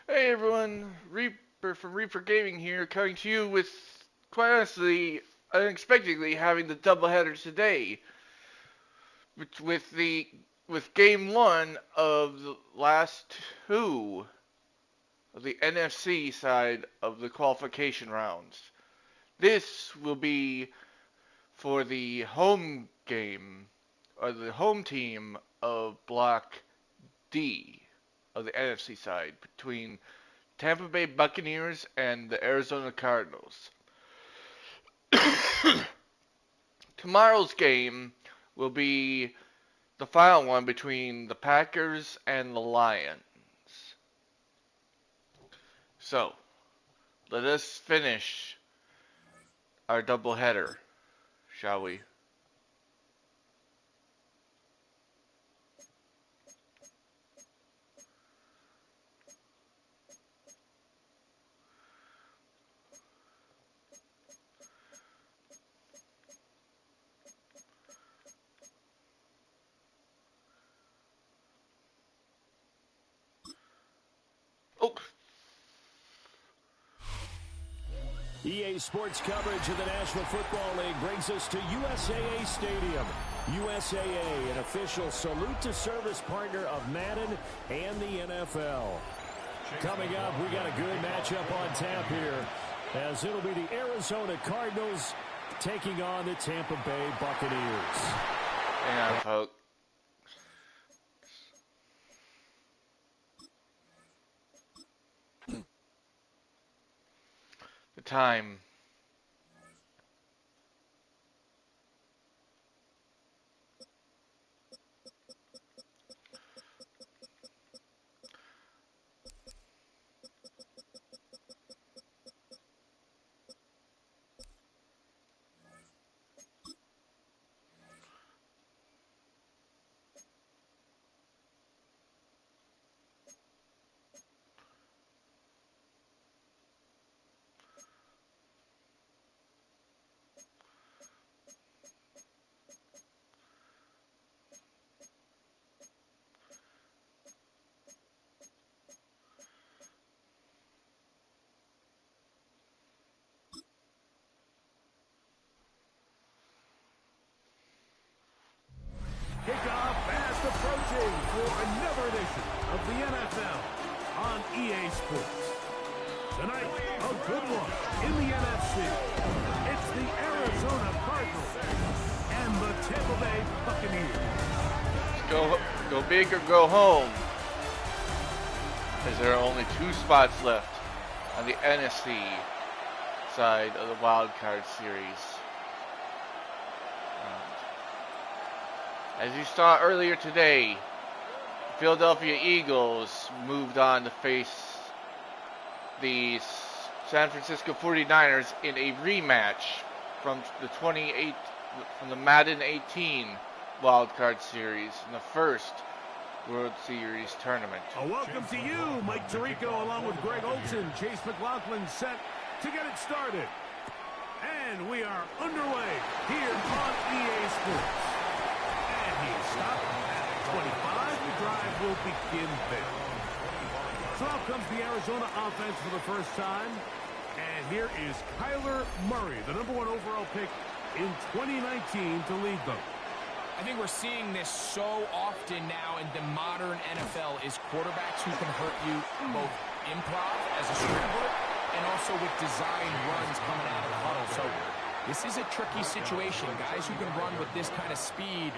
Hey everyone, Reaper from Reaper Gaming here, coming to you with, quite honestly, unexpectedly having the doubleheader today, with the with game one of the last two of the NFC side of the qualification rounds. This will be for the home game, or the home team of Block D of the NFC side, between Tampa Bay Buccaneers and the Arizona Cardinals. Tomorrow's game will be the final one between the Packers and the Lions. So, let us finish our doubleheader, shall we? Oh, EA Sports coverage of the National Football League brings us to USAA Stadium. USAA, an official salute to service partner of Madden and the NFL. Coming up, we got a good matchup on tap here, as it'll be the Arizona Cardinals taking on the Tampa Bay Buccaneers. hang on, folks. The time. Kickoff fast approaching for another edition of the NFL on EA Sports. Tonight, a good one in the NFC. It's the Arizona Cardinals and the Tampa Bay Buccaneers. Go big or go home, as there are only two spots left on the NFC side of the wild card series. As you saw earlier today, the Philadelphia Eagles moved on to face the San Francisco 49ers in a rematch from the Madden 18 wild card series in the first World Series tournament. A welcome to you, Mike Tirico, along with Greg Olson. Chase McLaughlin set to get it started. And we are underway here on EA Sports. He is stopped at 25. The drive will begin there. So out comes the Arizona offense for the first time. And here is Kyler Murray, the #1 overall pick in 2019 to lead them. I think we're seeing this so often now in the modern NFL is quarterbacks who can hurt you both improv as a scrambler and also with design runs coming out of the huddle. So this is a tricky situation. Guys who can run with this kind of speed,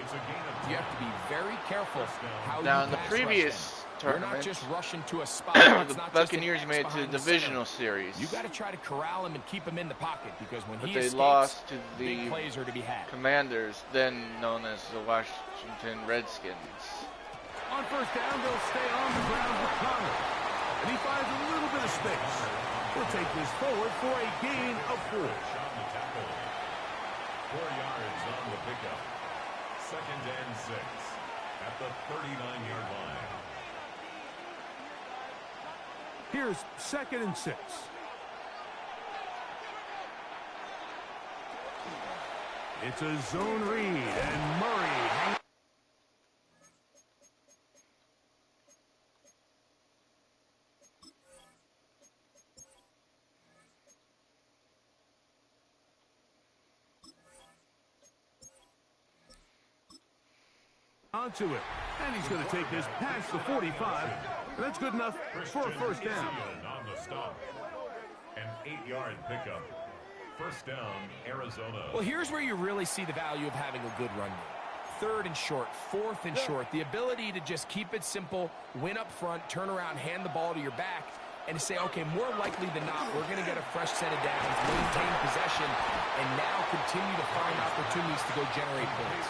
you have to be very careful how Now, you in the pass previous rush them. You're tournament, not just rushing to a spot. the It's not Buccaneers just an made X it to the behind the divisional center. series, You got to try to corral him and keep him in the pocket because when but he they escapes, lost to big the plays are to be had. Commanders, then known as the Washington Redskins. On first down, they'll stay on the ground with Connor. And he finds a little bit of space. We'll take this forward for a gain of 4. 4 yards on the pickup. 2nd and 6 at the 39-yard line. Here's 2nd and 6. It's a zone read, and Murray. onto it. And he's going to take this past the 45. And that's good enough for a first down. On the stop. An 8-yard pickup. First down, Arizona. Well, here's where you really see the value of having a good run game. 3rd and short, 4th and short. The ability to just keep it simple, win up front, turn around, hand the ball to your back, and to say, okay, more likely than not, we're going to get a fresh set of downs, maintain possession, and now continue to find opportunities to go generate points.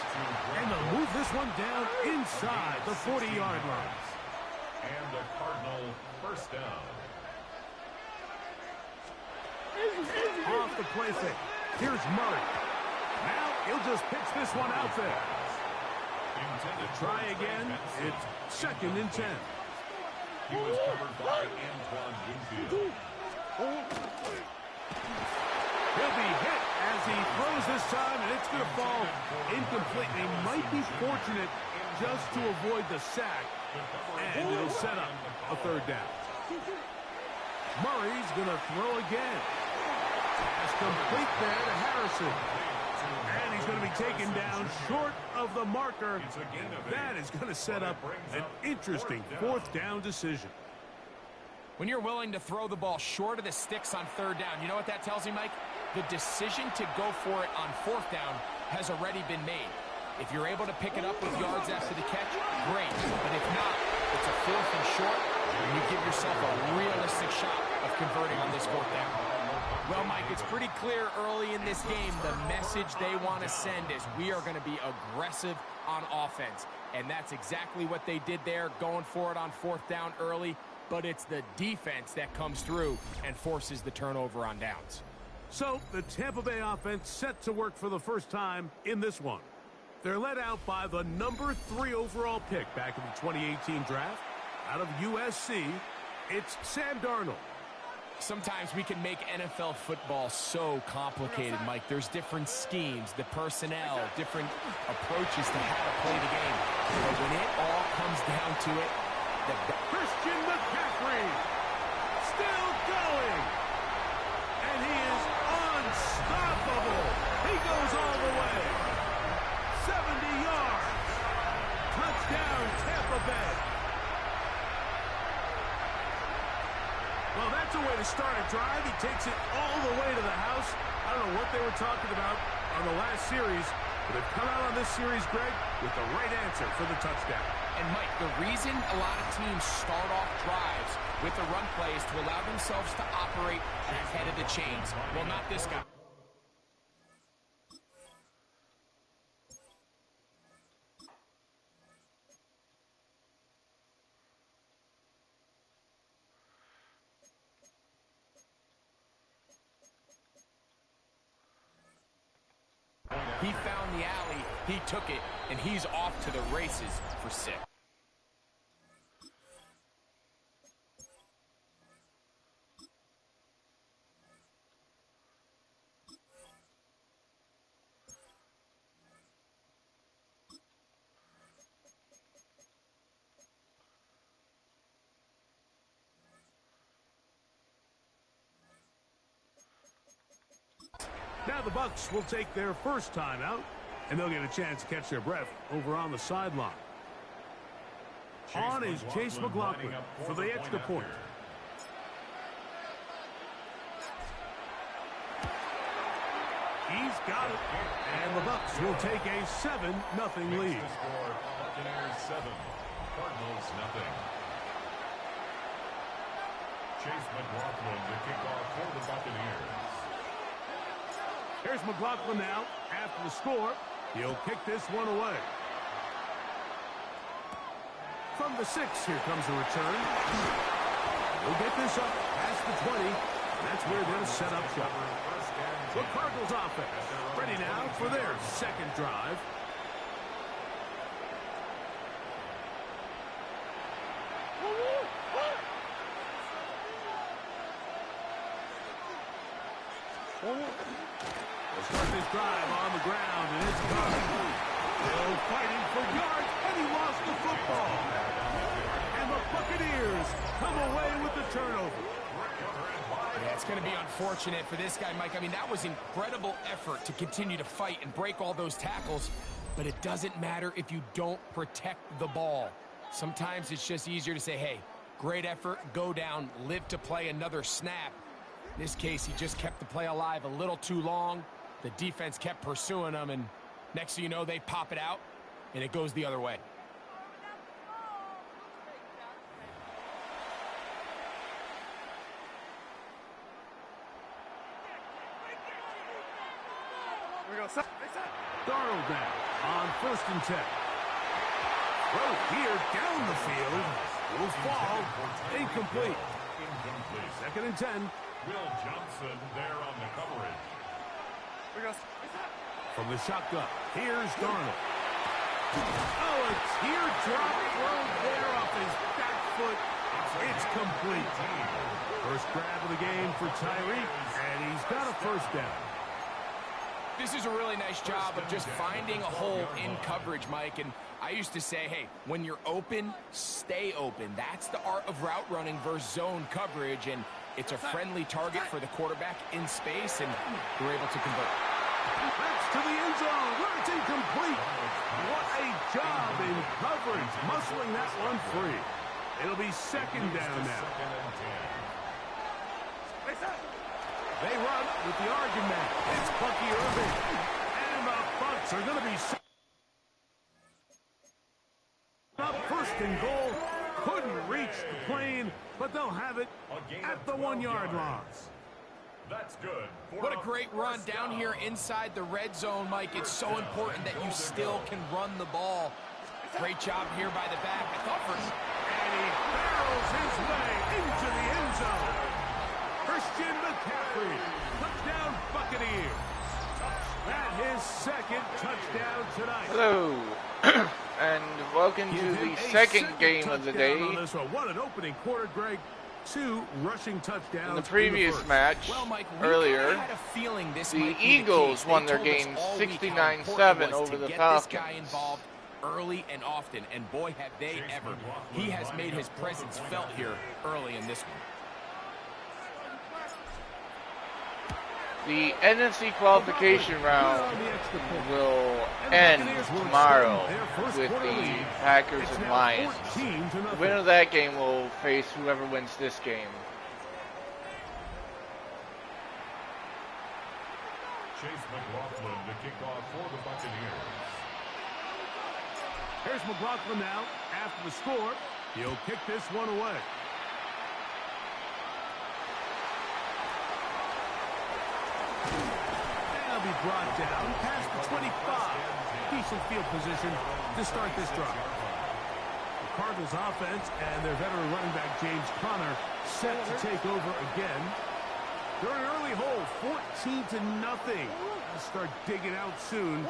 And they'll move this one down inside the 40-yard line. And the Cardinal first down. Off the play fake. Here's Murray. Now he'll just pitch this one out there. Try again. It's 2nd and 10. He was covered by Antoine Winfield. He'll be hit as he throws this time, and it's going to fall incomplete. They might be fortunate just to avoid the sack, and it'll set up a 3rd down. Murray's going to throw again. Pass complete there to Harrison. And he's going to be taken down short of the marker. That is going to set up an interesting 4th down decision. When you're willing to throw the ball short of the sticks on 3rd down, you know what that tells me, Mike? The decision to go for it on 4th down has already been made. If you're able to pick it up with yards after the catch, great. But if not, it's a 4th and short, and you give yourself a realistic shot of converting on this 4th down. Well, Mike, it's pretty clear early in this game the message they want to send is we are going to be aggressive on offense. And that's exactly what they did there, going for it on 4th down early. But it's the defense that comes through and forces the turnover on downs. So the Tampa Bay offense set to work for the first time in this one. They're led out by the number 3 overall pick back in the 2018 draft. Out of USC, it's Sam Darnold. Sometimes we can make NFL football so complicated, Mike. There's different schemes, the personnel, different approaches to how to play the game. But when it all comes down to it, Christian McCaffrey still going. And he is unstoppable. He goes all the way. 70 yards. Touchdown, Tampa Bay. Well, that's a way to start a drive. He takes it all the way to the house. I don't know what they were talking about on the last series, but they've come out on this series, Greg, with the right answer for the touchdown. And, Mike, the reason a lot of teams start off drives with the run play is to allow themselves to operate ahead of the chains. Well, not this guy. He found the alley, he took it, and he's off to the races for 6. Now the Bucs will take their first time out, and they'll get a chance to catch their breath over on the sideline. On is Chase McLaughlin for the extra point. He's got it. And the Bucs will take a 7-0 lead. Buccaneers 7, Cardinals 0. Chase McLaughlin to kick off for the Buccaneers. Here's McLaughlin now. After the score, he'll kick this one away. From the 6, here comes a return. We'll get this up past the 20. That's where they'll set up shop. The Cardinals offense ready now for their second drive. They'll start this drive on the ground, and it's gone. Still fighting for yards, and he lost the football. And the Buccaneers come away with the turnover. Yeah, it's going to be unfortunate for this guy, Mike. I mean, that was incredible effort to continue to fight and break all those tackles. but it doesn't matter if you don't protect the ball. Sometimes it's just easier to say, hey, great effort, go down, live to play another snap. In this case, he just kept the play alive a little too long. The defense kept pursuing him, and next thing you know, they pop it out, and it goes the other way. Darnold now on 1st and 10. Throw here down the field. Will fall. Incomplete. 2nd and 10. Will Johnson there on the coverage. From the shotgun, here's Darnold. Oh, a teardrop throw there off his back foot. It's complete. First grab of the game for Tyreek, and he's got a 1st down. This is a really nice job of just finding a hole in coverage, Mike. And I used to say, hey, when you're open, stay open. That's the art of route running versus zone coverage. And it's a friendly target for the quarterback in space, and we're able to convert. That's to the end zone, where it's incomplete. What a job in coverage, muscling that one free. It'll be 2nd down now. They run with the argument. It's Bucky Irving. And the Bucks are going to be up 1st and goal. Couldn't reach the plane, but they'll have it at the 1-yard line. That's good. What a great run down here inside the red zone, Mike. It's so important that you still can run the ball. Great job here by the back. I thought for... And he barrels his way into the end zone. Christian McCaffrey, touchdown Buccaneers. That his 2nd touchdown tonight. Hello, and welcome to the second game of the day. What an opening quarter, Greg. 2 rushing touchdowns. In the previous match, well, Mike, earlier, had a feeling this the might be Eagles the won their told us game all week how 69-7 important it was over to the get Falcons. This guy involved early and often, and boy, have they ever. He has made his presence felt here early in this one. The NFC qualification round will end tomorrow with the Packers and Lions. The winner of that game will face whoever wins this game. Chase McLaughlin to kick off for the Buccaneers. Here's McLaughlin now. After the score, he'll kick this one away. And he'll be brought down past the 25. Decent field position to start this drive. The Cardinals offense and their veteran running back James Conner set to take over again. They're in an early hole, 14-0. They'll start digging out soon.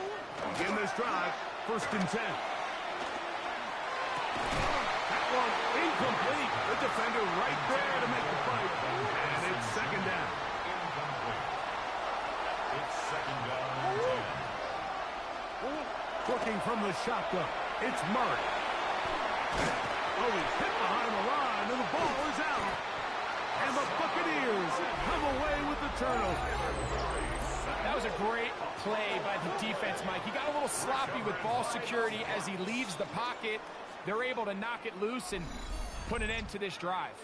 Begin this drive, 1st and 10. That one incomplete. The defender right there to make the fight. And it's 2nd down. Incomplete. It's 2nd down and 10. Working from the shotgun, it's Murray. Oh, he's hit behind the line, and the ball is out. And the Buccaneers come away with the turnover. That was a great play by the defense, Mike. He got a little sloppy with ball security as he leaves the pocket. They're able to knock it loose and put an end to this drive.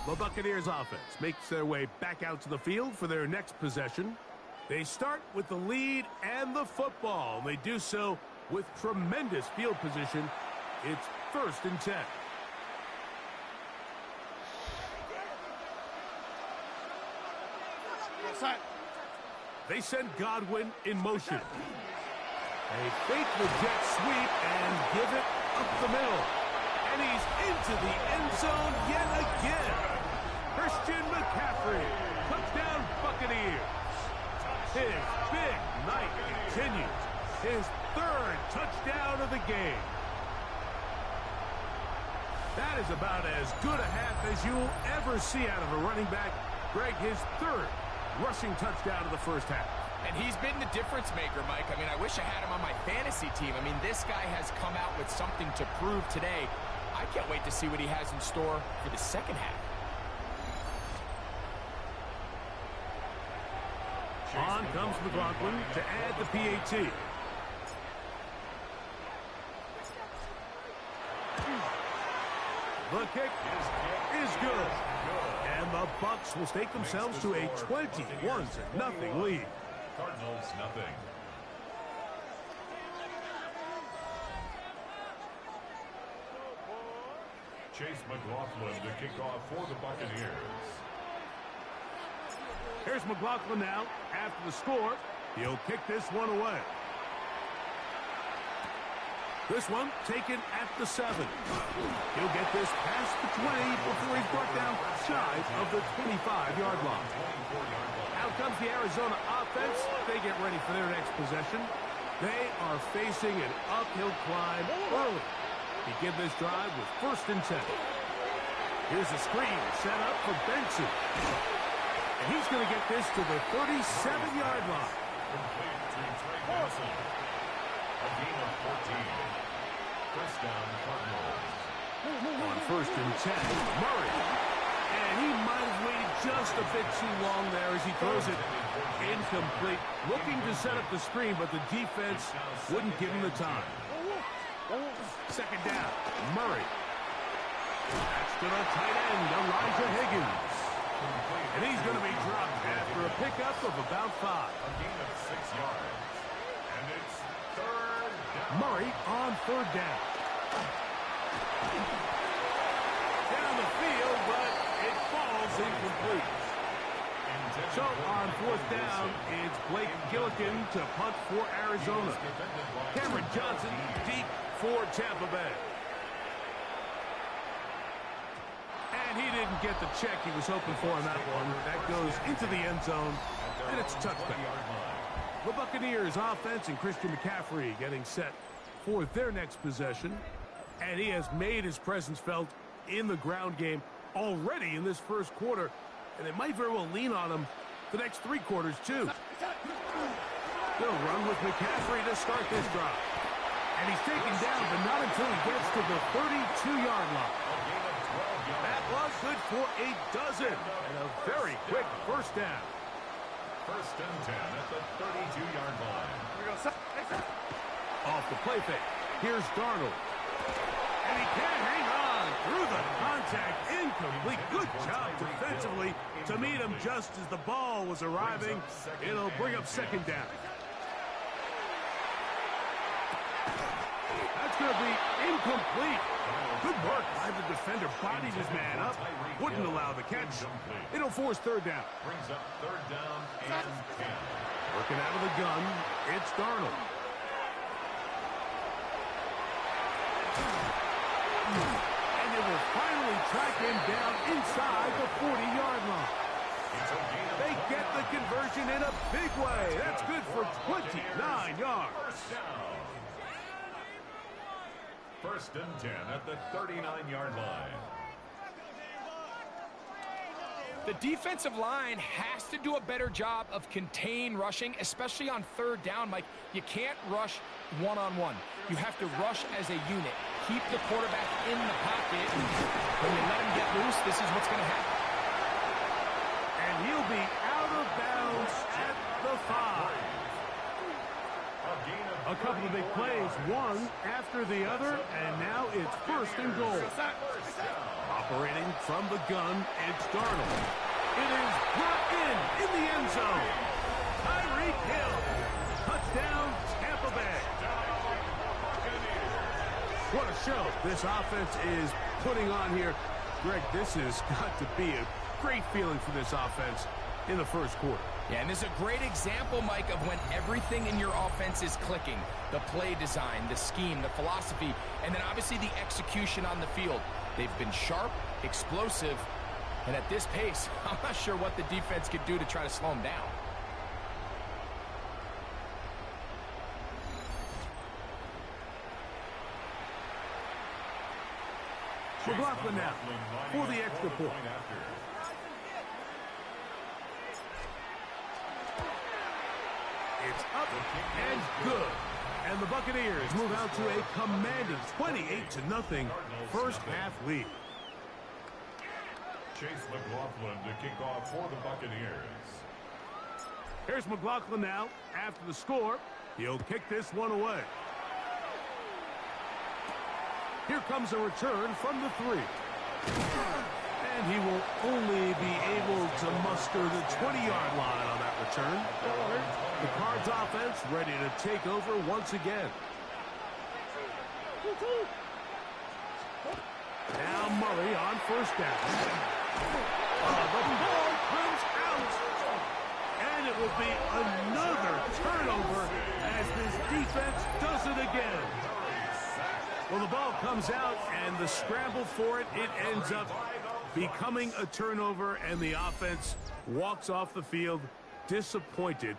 The Buccaneers offense makes their way back out to the field for their next possession. They start with the lead and the football. They do so with tremendous field position. It's 1st and 10. They send Godwin in motion. They fake the jet sweep and give it up the middle. And he's into the end zone yet again. Christian McCaffrey, touchdown Buccaneers. His big night continues. His 3rd touchdown of the game. That is about as good a half as you'll ever see out of a running back. Greg, his 3rd rushing touchdown of the first half. And he's been the difference maker, Mike. I mean, I wish I had him on my fantasy team. I mean, this guy has come out with something to prove today. I can't wait to see what he has in store for the second half. On comes McLaughlin to add the PAT. The kick is good. And the Bucs will stake themselves to a 21-0 lead. Cardinals nothing. Chase McLaughlin to kick off for the Buccaneers. Here's McLaughlin now. After the score, he'll kick this one away. This one taken at the 7. He'll get this past the 20 before he's brought down shy of the 25-yard line. Out comes the Arizona offense. They get ready for their next possession. They are facing an uphill climb early. Begin this drive with 1st and 10. Here's a screen set up for Benson. And he's going to get this to the 37-yard line. Complete to Trey Benson. A gain of 14. First down, Cardinals. On 1st and 10, Murray. And he might have waited just a bit too long there as he throws it incomplete. Looking to set up the screen, but the defense wouldn't give him the time. 2nd down, Murray. That's to the tight end, Elijah Higgins. And he's going to be dropped after a pickup of about 5. A gain of 6 yards. And it's 3rd down. Murray on 3rd down. Down the field, but it falls incomplete. So on 4th down, it's Blake Gillikin to punt for Arizona. Cameron Johnson deep for Tampa Bay. And he didn't get the check he was hoping for on that one. That goes into the end zone, and it's a touchdown. The Buccaneers offense and Christian McCaffrey getting set for their next possession. And he has made his presence felt in the ground game already in this first quarter. And they might very well lean on him the next 3 quarters, too. They'll run with McCaffrey to start this drive. And he's taken down, but not until he gets to the 32-yard line. That was good for a dozen. And a very quick 1st down. 1st and 10 at the 32-yard line. Off the play fake. Here's Darnold. And he can't hang on through the contact. Incomplete. Good job defensively to meet him just as the ball was arriving. It'll bring up 2nd down. That's going to be incomplete. Good work by the defender. Bodied his man up. Wouldn't allow the catch. It'll force 3rd down. Brings up 3rd down and 10. Working out of the gun, it's Darnold. And they will finally track him down inside the 40-yard line. They get the conversion in a big way. That's good for 29 yards. 1st and 10 at the 39-yard line. The defensive line has to do a better job of contain rushing, especially on 3rd down, Mike. You can't rush one-on-one. You have to rush as a unit. Keep the quarterback in the pocket. When you let him get loose, this is what's going to happen. And he'll be out of bounds at the 5. A couple of big plays, one after the other, and now it's 1st and goal. Operating from the gun, it's Darnold. It is brought in the end zone. Tyreek Hill. Touchdown, Tampa Bay. What a show this offense is putting on here. Greg, this has got to be a great feeling for this offense in the first quarter. Yeah, and this is a great example, Mike, of when everything in your offense is clicking. The play design, the scheme, the philosophy, and then obviously the execution on the field. They've been sharp, explosive, and at this pace, I'm not sure what the defense could do to try to slow them down. McLaughlin now for the extra point. It's up and good. And the Buccaneers move out to a commanding 28-0 first half lead. Chase McLaughlin to kick off for the Buccaneers. Here's McLaughlin now. After the score, he'll kick this one away. Here comes a return from the 3. And he will only be able to muster the 20-yard line on that return. The Cards offense ready to take over once again. Now Murray on first down. The ball comes out. And it will be another turnover as this defense does it again. Well, the ball comes out, and the scramble for it, it ends up becoming a turnover, and the offense walks off the field disappointed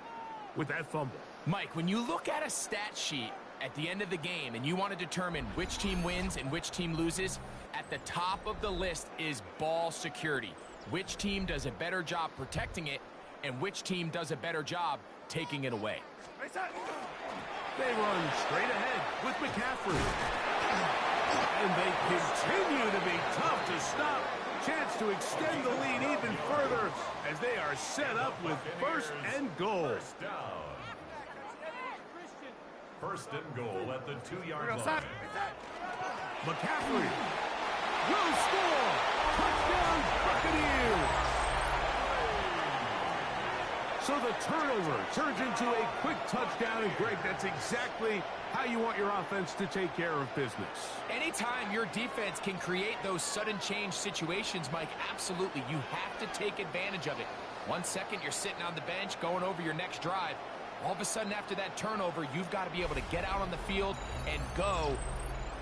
with that fumble. Mike, when you look at a stat sheet at the end of the game and you want to determine which team wins and which team loses, at the top of the list is ball security. Which team does a better job protecting it, and which team does a better job taking it away. They run straight ahead with McCaffrey. And they continue to be tough to stop. Chance to extend the lead even further as they are set up with first and goal. First and goal at the 2-yard line. McCaffrey will score. Touchdown Buccaneers. So the turnover turns into a quick touchdown, and Greg, that's exactly how you want your offense to take care of business. Anytime your defense can create those sudden change situations, Mike, absolutely, you have to take advantage of it. 1 second, you're sitting on the bench, going over your next drive. All of a sudden, after that turnover, you've got to be able to get out on the field and go.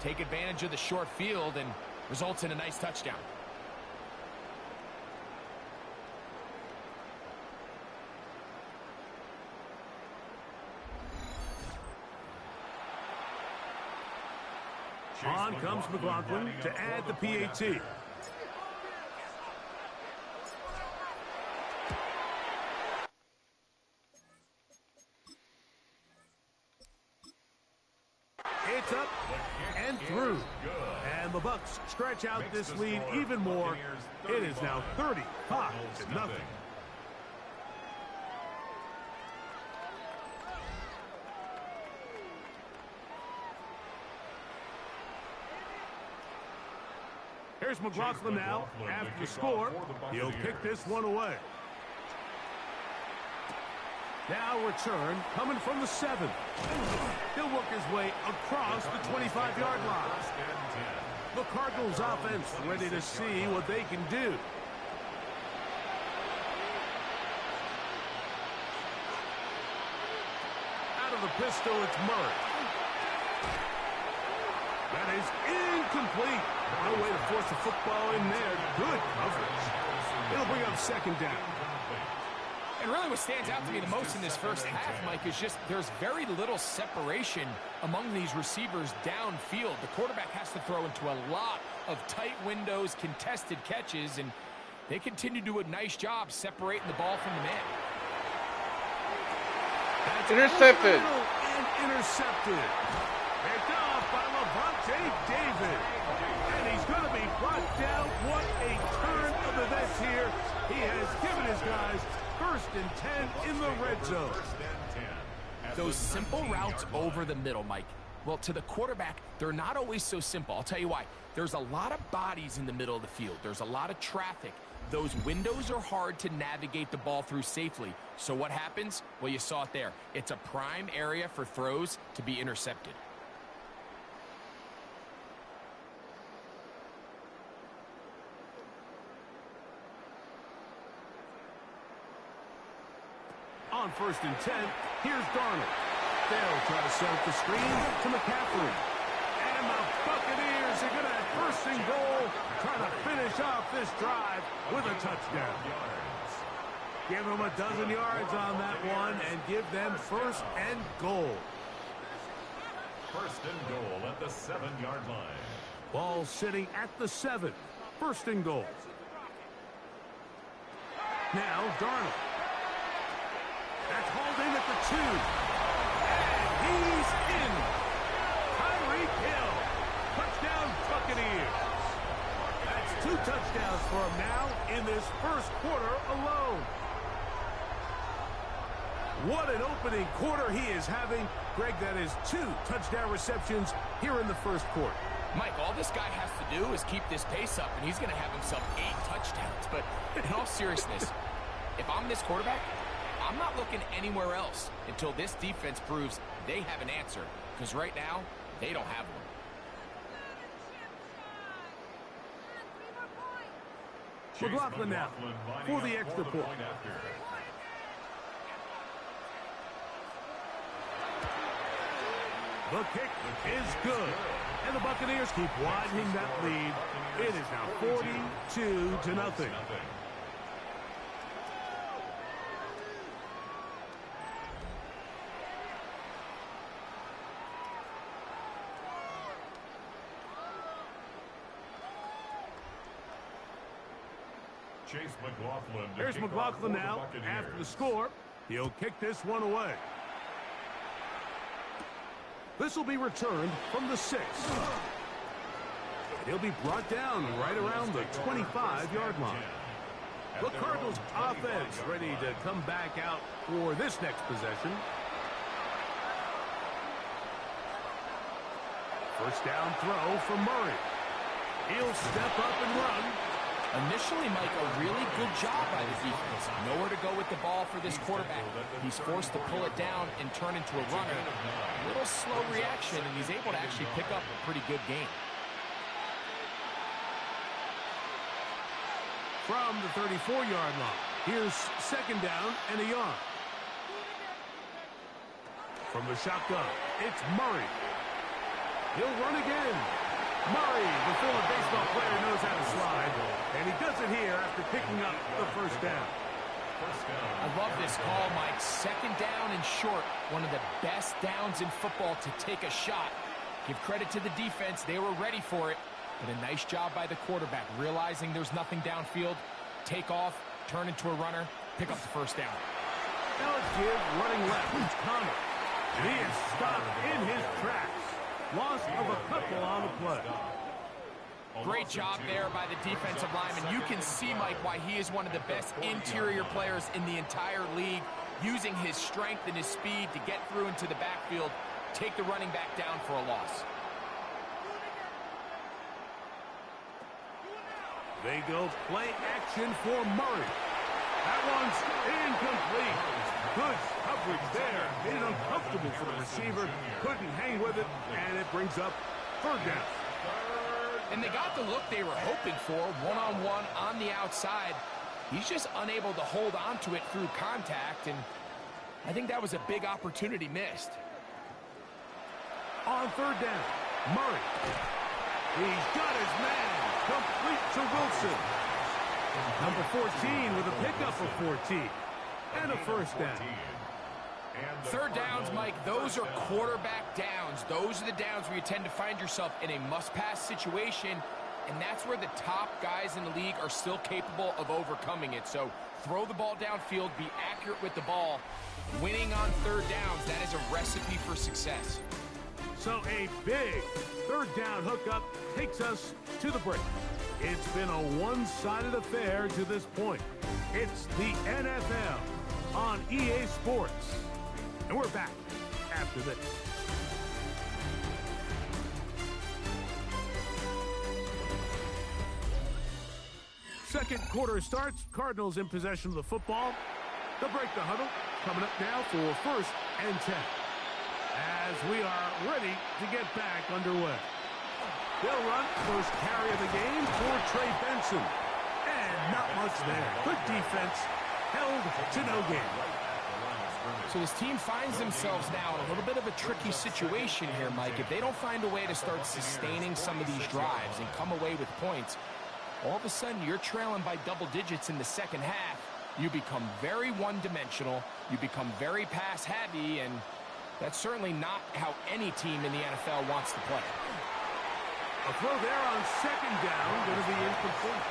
Take advantage of the short field, and results in a nice touchdown. On comes McLaughlin to add the PAT. It's up and through. And the Bucs stretch out this lead even more. It is now 35-0. Here's McLaughlin now. After the score, he'll kick this one away. Now return coming from the 7. He'll work his way across the 25-yard line. The Cardinals offense ready to see what they can do. Out of the pistol, it's Murray. That is incomplete. No way to force the football in there. Good coverage. It'll bring up second down. And really what stands out to me the most in this first half, Mike, is just there's very little separation among these receivers downfield. The quarterback has to throw into a lot of tight windows, contested catches, and they continue to do a nice job separating the ball from the man. That's intercepted. And intercepted. Picked off by Levante David. And he's going to be brought down. What a turn of events here. He has given his guys first and 10 in the red zone. Those simple routes over the middle, Mike. Well, to the quarterback, they're not always so simple. I'll tell you why. There's a lot of bodies in the middle of the field. There's a lot of traffic. Those windows are hard to navigate the ball through safely. So what happens? Well, you saw it there. It's a prime area for throws to be intercepted. On first and 10, here's Darnold. They'll try to set up the screen to McCaffrey. And the Buccaneers are going to have first and goal, trying to finish off this drive with a touchdown. Give them a dozen yards on that one and give them first and goal. First and goal at the 7-yard line. Ball sitting at the 7. First and goal. Now Darnold. That's hauled in at the 2. And he's in. Tyreek Hill. Touchdown Buccaneers. That's 2 touchdowns for him now in this first quarter alone. What an opening quarter he is having. Greg, that is 2 touchdown receptions here in the first quarter. Mike, all this guy has to do is keep this pace up, and he's going to have himself 8 touchdowns. But in all seriousness, if I'm this quarterback, I'm not looking anywhere else until this defense proves they have an answer. Because right now, they don't have one. McLaughlin now for the extra point. The kick is good. And the Buccaneers keep widening that lead. It is now 42-0. Here's McLaughlin now after the score. He'll kick this one away. This will be returned from the 6. And he'll be brought down right around the 25-yard line. The Cardinals offense ready to come back out for this next possession. First down throw from Murray. He'll step up and run. Initially, Mike, a really good job by the defense. Nowhere to go with the ball for this quarterback. He's forced to pull it down and turn into a runner. A little slow reaction, and he's able to actually pick up a pretty good game. From the 34-yard line, here's second down and a yard. From the shotgun, it's Murray. He'll run again. Murray, the former baseball player, knows how to slide, and he does it here after picking up the first down. I love this call, Mike. Second down and short. One of the best downs in football to take a shot. Give credit to the defense. They were ready for it. But a nice job by the quarterback, realizing there's nothing downfield. Take off, turn into a runner, pick up the first down. Now let's give running left. It's Connor. And he is stopped in his tracks. Loss of a couple on the play. Great job there by the defensive lineman. You can see, Mike, why he is one of the best interior players in the entire league, using his strength and his speed to get through into the backfield, take the running back down for a loss. They go play action for Murray. That one's incomplete. Good coverage there. Made it uncomfortable for the receiver. Couldn't hang with it, and it brings up third down. And they got the look they were hoping for, one-on-one on the outside. He's just unable to hold on to it through contact, and I think that was a big opportunity missed. On third down, Murray. He's got his man. Complete to Wilson. Number 14 with a pickup of 14. And a first down. Third downs, Mike, those are quarterback downs. Those are the downs where you tend to find yourself in a must-pass situation, and that's where the top guys in the league are still capable of overcoming it. So throw the ball downfield, be accurate with the ball. Winning on third downs, that is a recipe for success. So a big third down hookup takes us to the break. It's been a one-sided affair to this point. It's the NFL on EA Sports. And we're back after this. Second quarter starts. Cardinals in possession of the football. They'll break the huddle. Coming up now for first and 10. As we are ready to get back underway. They'll run first carry of the game for Trey Benson. And not much there. Good defense. Held to no gain. So this team finds themselves now in a little bit of a tricky situation here, Mike. If they don't find a way to start sustaining some of these drives and come away with points, all of a sudden you're trailing by double digits in the second half. You become very one-dimensional. You become very pass-heavy, and that's certainly not how any team in the NFL wants to play. A throw there on second down, going to be incomplete.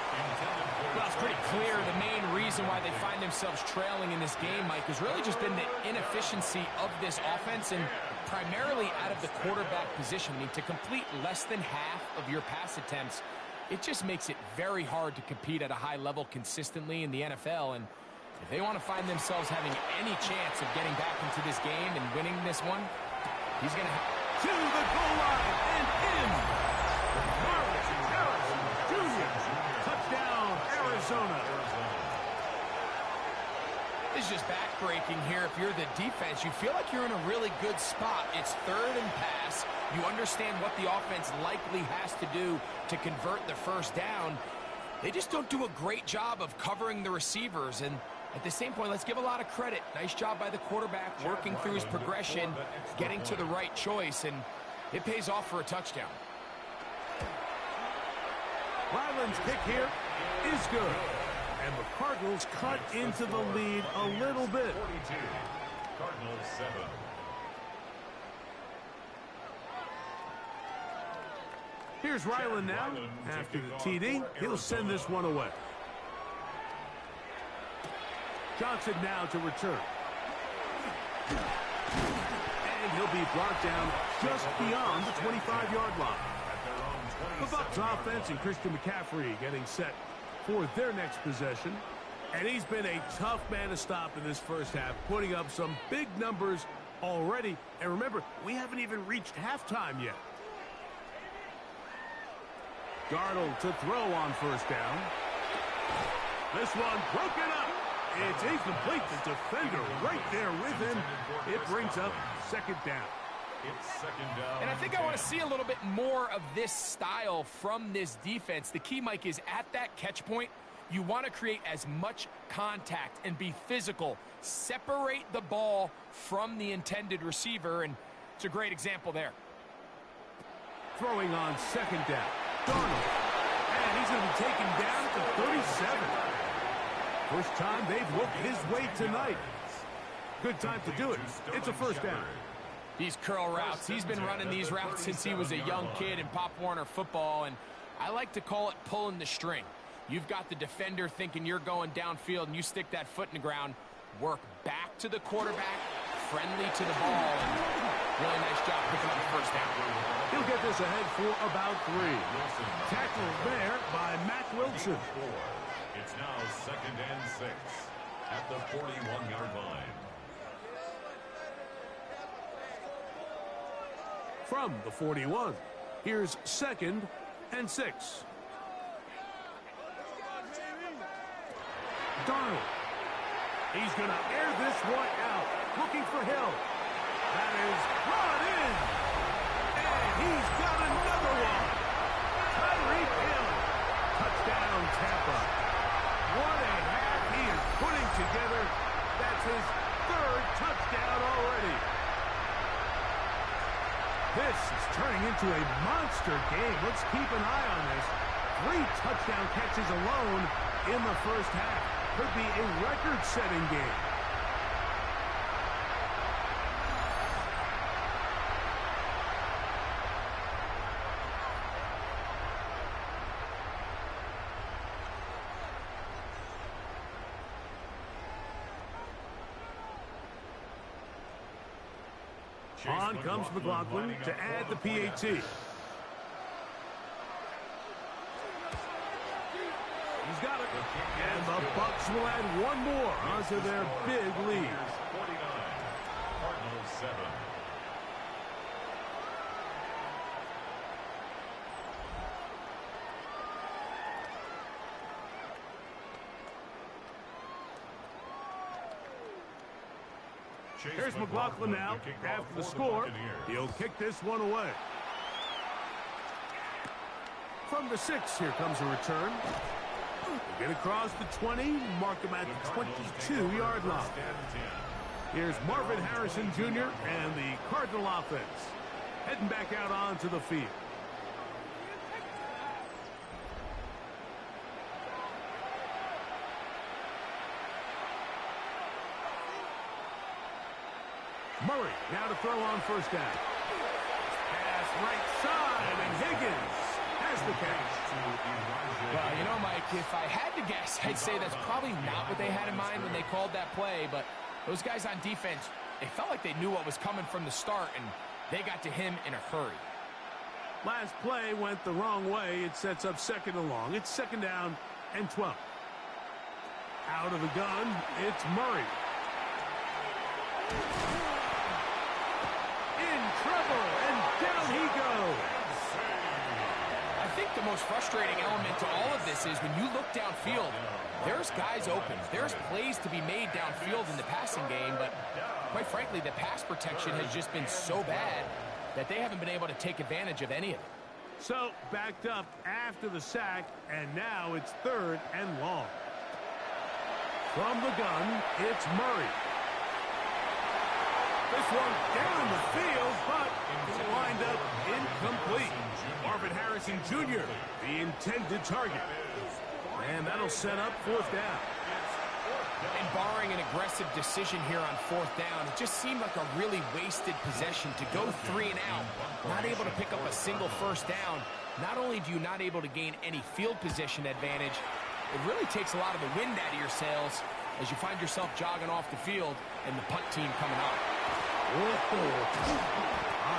Well, it's pretty clear the main reason why they find themselves trailing in this game, Mike, has really just been the inefficiency of this offense and primarily out of the quarterback position. I mean, to complete less than half of your pass attempts, it just makes it very hard to compete at a high level consistently in the NFL. And If they want to find themselves having any chance of getting back into this game and winning this one, he's going to have to the goal line and in. Marvin Harrison Jr. Touchdown, Arizona. This is just back-breaking here. If you're the defense, you feel like you're in a really good spot. It's third and pass. You understand what the offense likely has to do to convert the first down. They just don't do a great job of covering the receivers. And at the same point, let's give a lot of credit. Nice job by the quarterback, working through his progression, getting to the right choice, and it pays off for a touchdown. Ryland's kick here is good. And the Cardinals cut into the lead a little bit. 42. Cardinals 7. Here's Ryland now. After the TD, he'll send this one away. Johnson now to return. And he'll be brought down just beyond the 25-yard line. The Bucs offense and Christian McCaffrey getting set for their next possession. And he's been a tough man to stop in this first half, putting up some big numbers already. And remember, we haven't even reached halftime yet. Darnold to throw on first down. This one broken up. It's incomplete. The defender right there with him. It brings up second down. It's second down. And I think I want to see a little bit more of this style from this defense. The key, Mike, is at that catch point, you want to create as much contact and be physical. Separate the ball from the intended receiver, and it's a great example there. Throwing on second down. Darnold. And he's going to be taken down to 37. First time they've looked his way tonight. Good time to do it. It's a first down. These curl routes, he's been running these routes since he was a young kid in Pop Warner football, and I like to call it pulling the string. You've got the defender thinking you're going downfield, and you stick that foot in the ground, work back to the quarterback, friendly to the ball, and really nice job picking up the first down. He'll get this ahead for about 3. Tackled there by Mack Wilson. It's now second and 6 at the 41-yard line. From the 41, here's second and 6. Darnold. He's going to air this one out. Looking for Hill. That is brought in. And he's got another one. Tyreek Hill. Touchdown, Tampa. What a half he is putting together. That's his third touchdown already. This is turning into a monster game. Let's keep an eye on this. 3 touchdown catches alone in the first half. Could be a record-setting game. On comes McLaughlin to add the PAT. He's got it. And the Bucs will add one more onto their big lead. 49. Cardinals 7. Here's McLaughlin now. After the score, he'll kick this one away. From the 6, here comes a return. Get across the 20, mark him at the 22-yard line. Here's Marvin Harrison Jr. and the Cardinal offense heading back out onto the field. Murray now to throw on first down. Pass right side, and Higgins has the catch. Well, you know, Mike, if I had to guess, I'd say that's probably not what they had in mind when they called that play, but those guys on defense, it felt like they knew what was coming from the start, and they got to him in a hurry. Last play went the wrong way. It sets up second and long. It's second down and 12. Out of the gun, it's Murray. In trouble, and down he goes. I think the most frustrating element to all of this is when you look downfield, there's guys open. There's plays to be made downfield in the passing game, but quite frankly, the pass protection has just been so bad that they haven't been able to take advantage of any of it. So, backed up after the sack, and now it's 3rd and long. From the gun, it's Murray. This one down the field, but it's lined up incomplete. Marvin Harrison Jr., the intended target. And that'll set up 4th down. And barring an aggressive decision here on 4th down, it just seemed like a really wasted possession to go 3 and out, not able to pick up a single 1st down. Not only do you not able to gain any field position advantage, it really takes a lot of the wind out of your sails as you find yourself jogging off the field and the punt team coming up.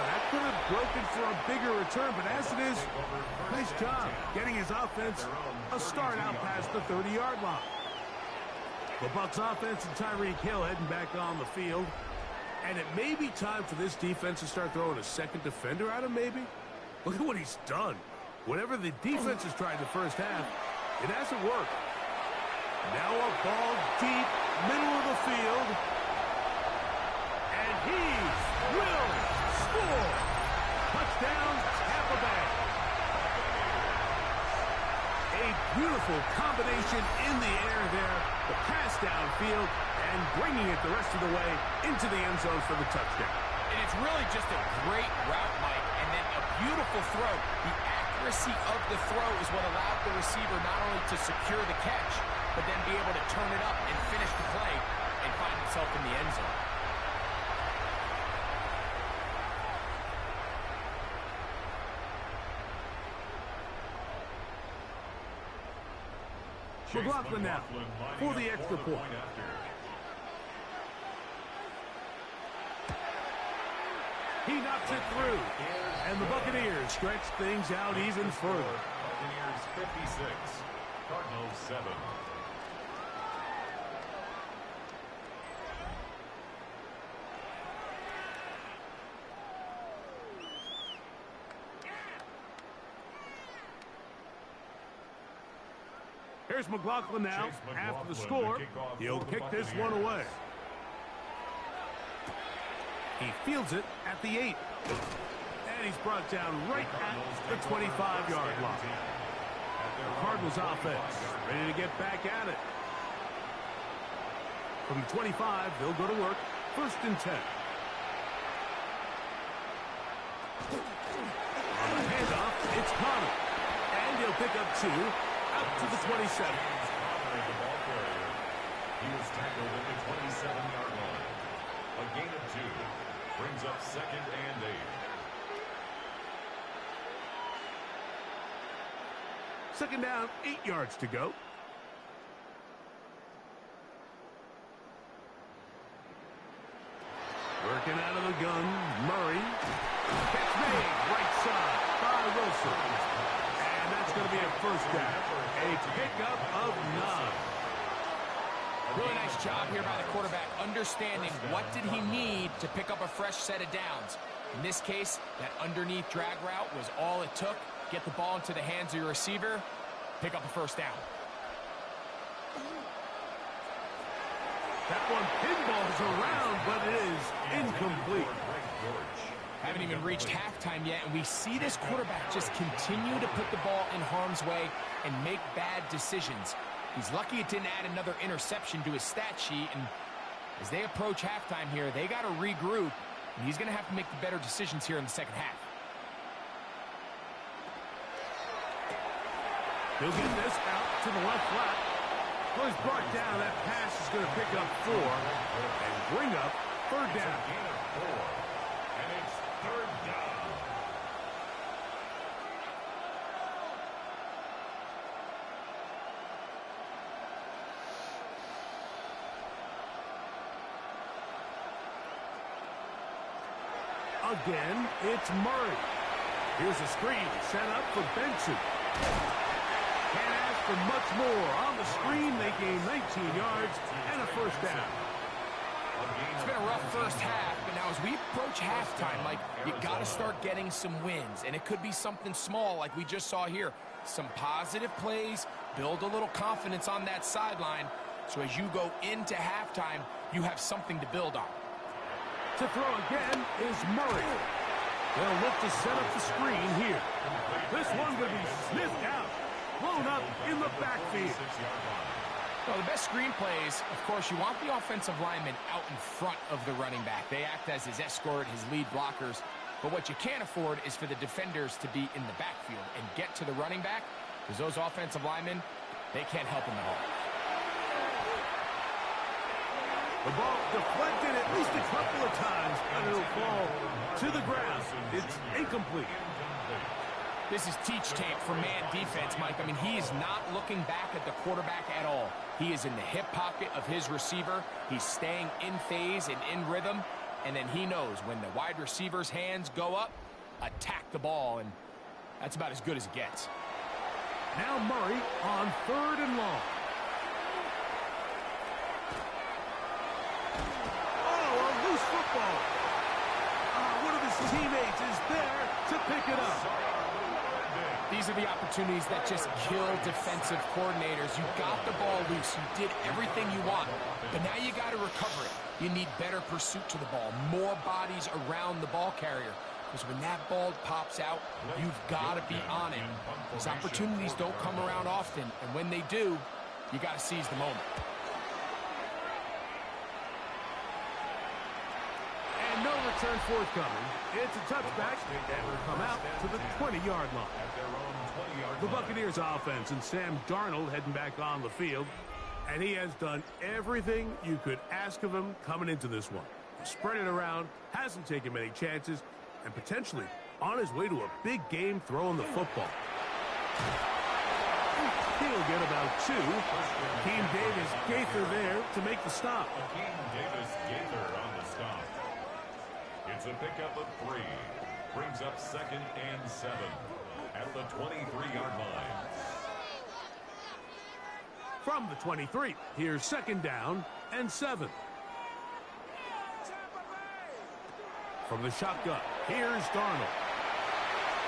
That could have broken for a bigger return, but as it is, nice job getting his offense a start out past the 30-yard line. The Bucs offense and Tyreek Hill heading back on the field. And it may be time for this defense to start throwing a second defender at him, maybe. Look at what he's done. Whatever the defense has tried the first half, it hasn't worked. Now a ball deep, middle of the field. And he will score. Touchdown, Tampa Bay. A beautiful combination in the air there. The pass downfield and bringing it the rest of the way into the end zone for the touchdown. And it's really just a great route, Mike, and then a beautiful throw. The accuracy of the throw is what allowed the receiver not only to secure the catch, but then be able to turn it up and finish the play and find himself in the end zone. McLaughlin now for the extra point. He knocks it through, and the Buccaneers stretch things out even further. Buccaneers 56, Cardinals 7. Here's McLaughlin now. After the score, he'll kick this one away. He fields it at the 8. And he's brought down right at the 25-yard line. The Cardinals offense ready to get back at it. From the 25, they'll go to work. 1st and 10. On the handoff, it's Connor. And he'll pick up 2. Out to the 27. The ball carrier. He was tackled at the 27-yard line. A gain of 2 brings up 2nd and 8. 2nd down, 8 yards to go. Working out of the gun, Murray. Catch made, right side by Wilson. And that's going to be a 1st down. A pickup of 9. Really nice job here by the quarterback, understanding what did he need to pick up a fresh set of downs. In this case, that underneath drag route was all it took. Get the ball into the hands of your receiver, pick up a 1st down. That one pinballs around, but it is incomplete. Haven't even reached halftime yet, and we see this quarterback just continue to put the ball in harm's way and make bad decisions. He's lucky it didn't add another interception to his stat sheet, and as they approach halftime here, they got to regroup, and he's going to have to make the better decisions here in the 2nd half. He'll get this out to the left flat. Well, he's brought down. That pass is going to pick up 4 and bring up 3rd down. And it's 3rd down. Again, it's Murray. Here's a screen set up for Benson. Can't ask for much more. On the screen, they gain 19 yards and a first down. It's been a rough first half, but now as we approach halftime, Mike, you got to start getting some wins, and it could be something small like we just saw here. Some positive plays, build a little confidence on that sideline, so as you go into halftime, you have something to build on. To throw again is Murray. They'll look to set up the screen here. This one will be sniffed out, blown up in the backfield. Well, the best screen plays, of course, you want the offensive lineman out in front of the running back. They act as his escort, his lead blockers. But what you can't afford is for the defenders to be in the backfield and get to the running back, because those offensive linemen, they can't help him at all. The ball deflected at least a couple of times, and it'll fall to the ground. It's incomplete. This is teach tape for man defense, Mike. I mean, he is not looking back at the quarterback at all. He is in the hip pocket of his receiver. He's staying in phase and in rhythm. And then he knows when the wide receiver's hands go up, attack the ball. And that's about as good as it gets. Now Murray on 3rd and long. Oh, a loose football. One of his teammates is there to pick it up. These are the opportunities that just kill defensive coordinators. You got the ball loose. You did everything you want. But now you got to recover it. You need better pursuit to the ball, more bodies around the ball carrier. Because when that ball pops out, you've got to be on it. These opportunities don't come around often. And when they do, you got to seize the moment. And no return forthcoming. It's a touchback, and will come out to the 20-yard line. The Buccaneers offense and Sam Darnold heading back on the field. And he has done everything you could ask of him coming into this one. Spread it around, hasn't taken many chances, and potentially on his way to a big game throwing the football. He'll get about 2. Akeem Davis-Gaither there to make the stop. Akeem Davis-Gaither on the stop. It's a pickup of 3. Brings up 2nd and 7 at the 23-yard line. From the 23, here's 2nd down and 7. From the shotgun, here's Darnold.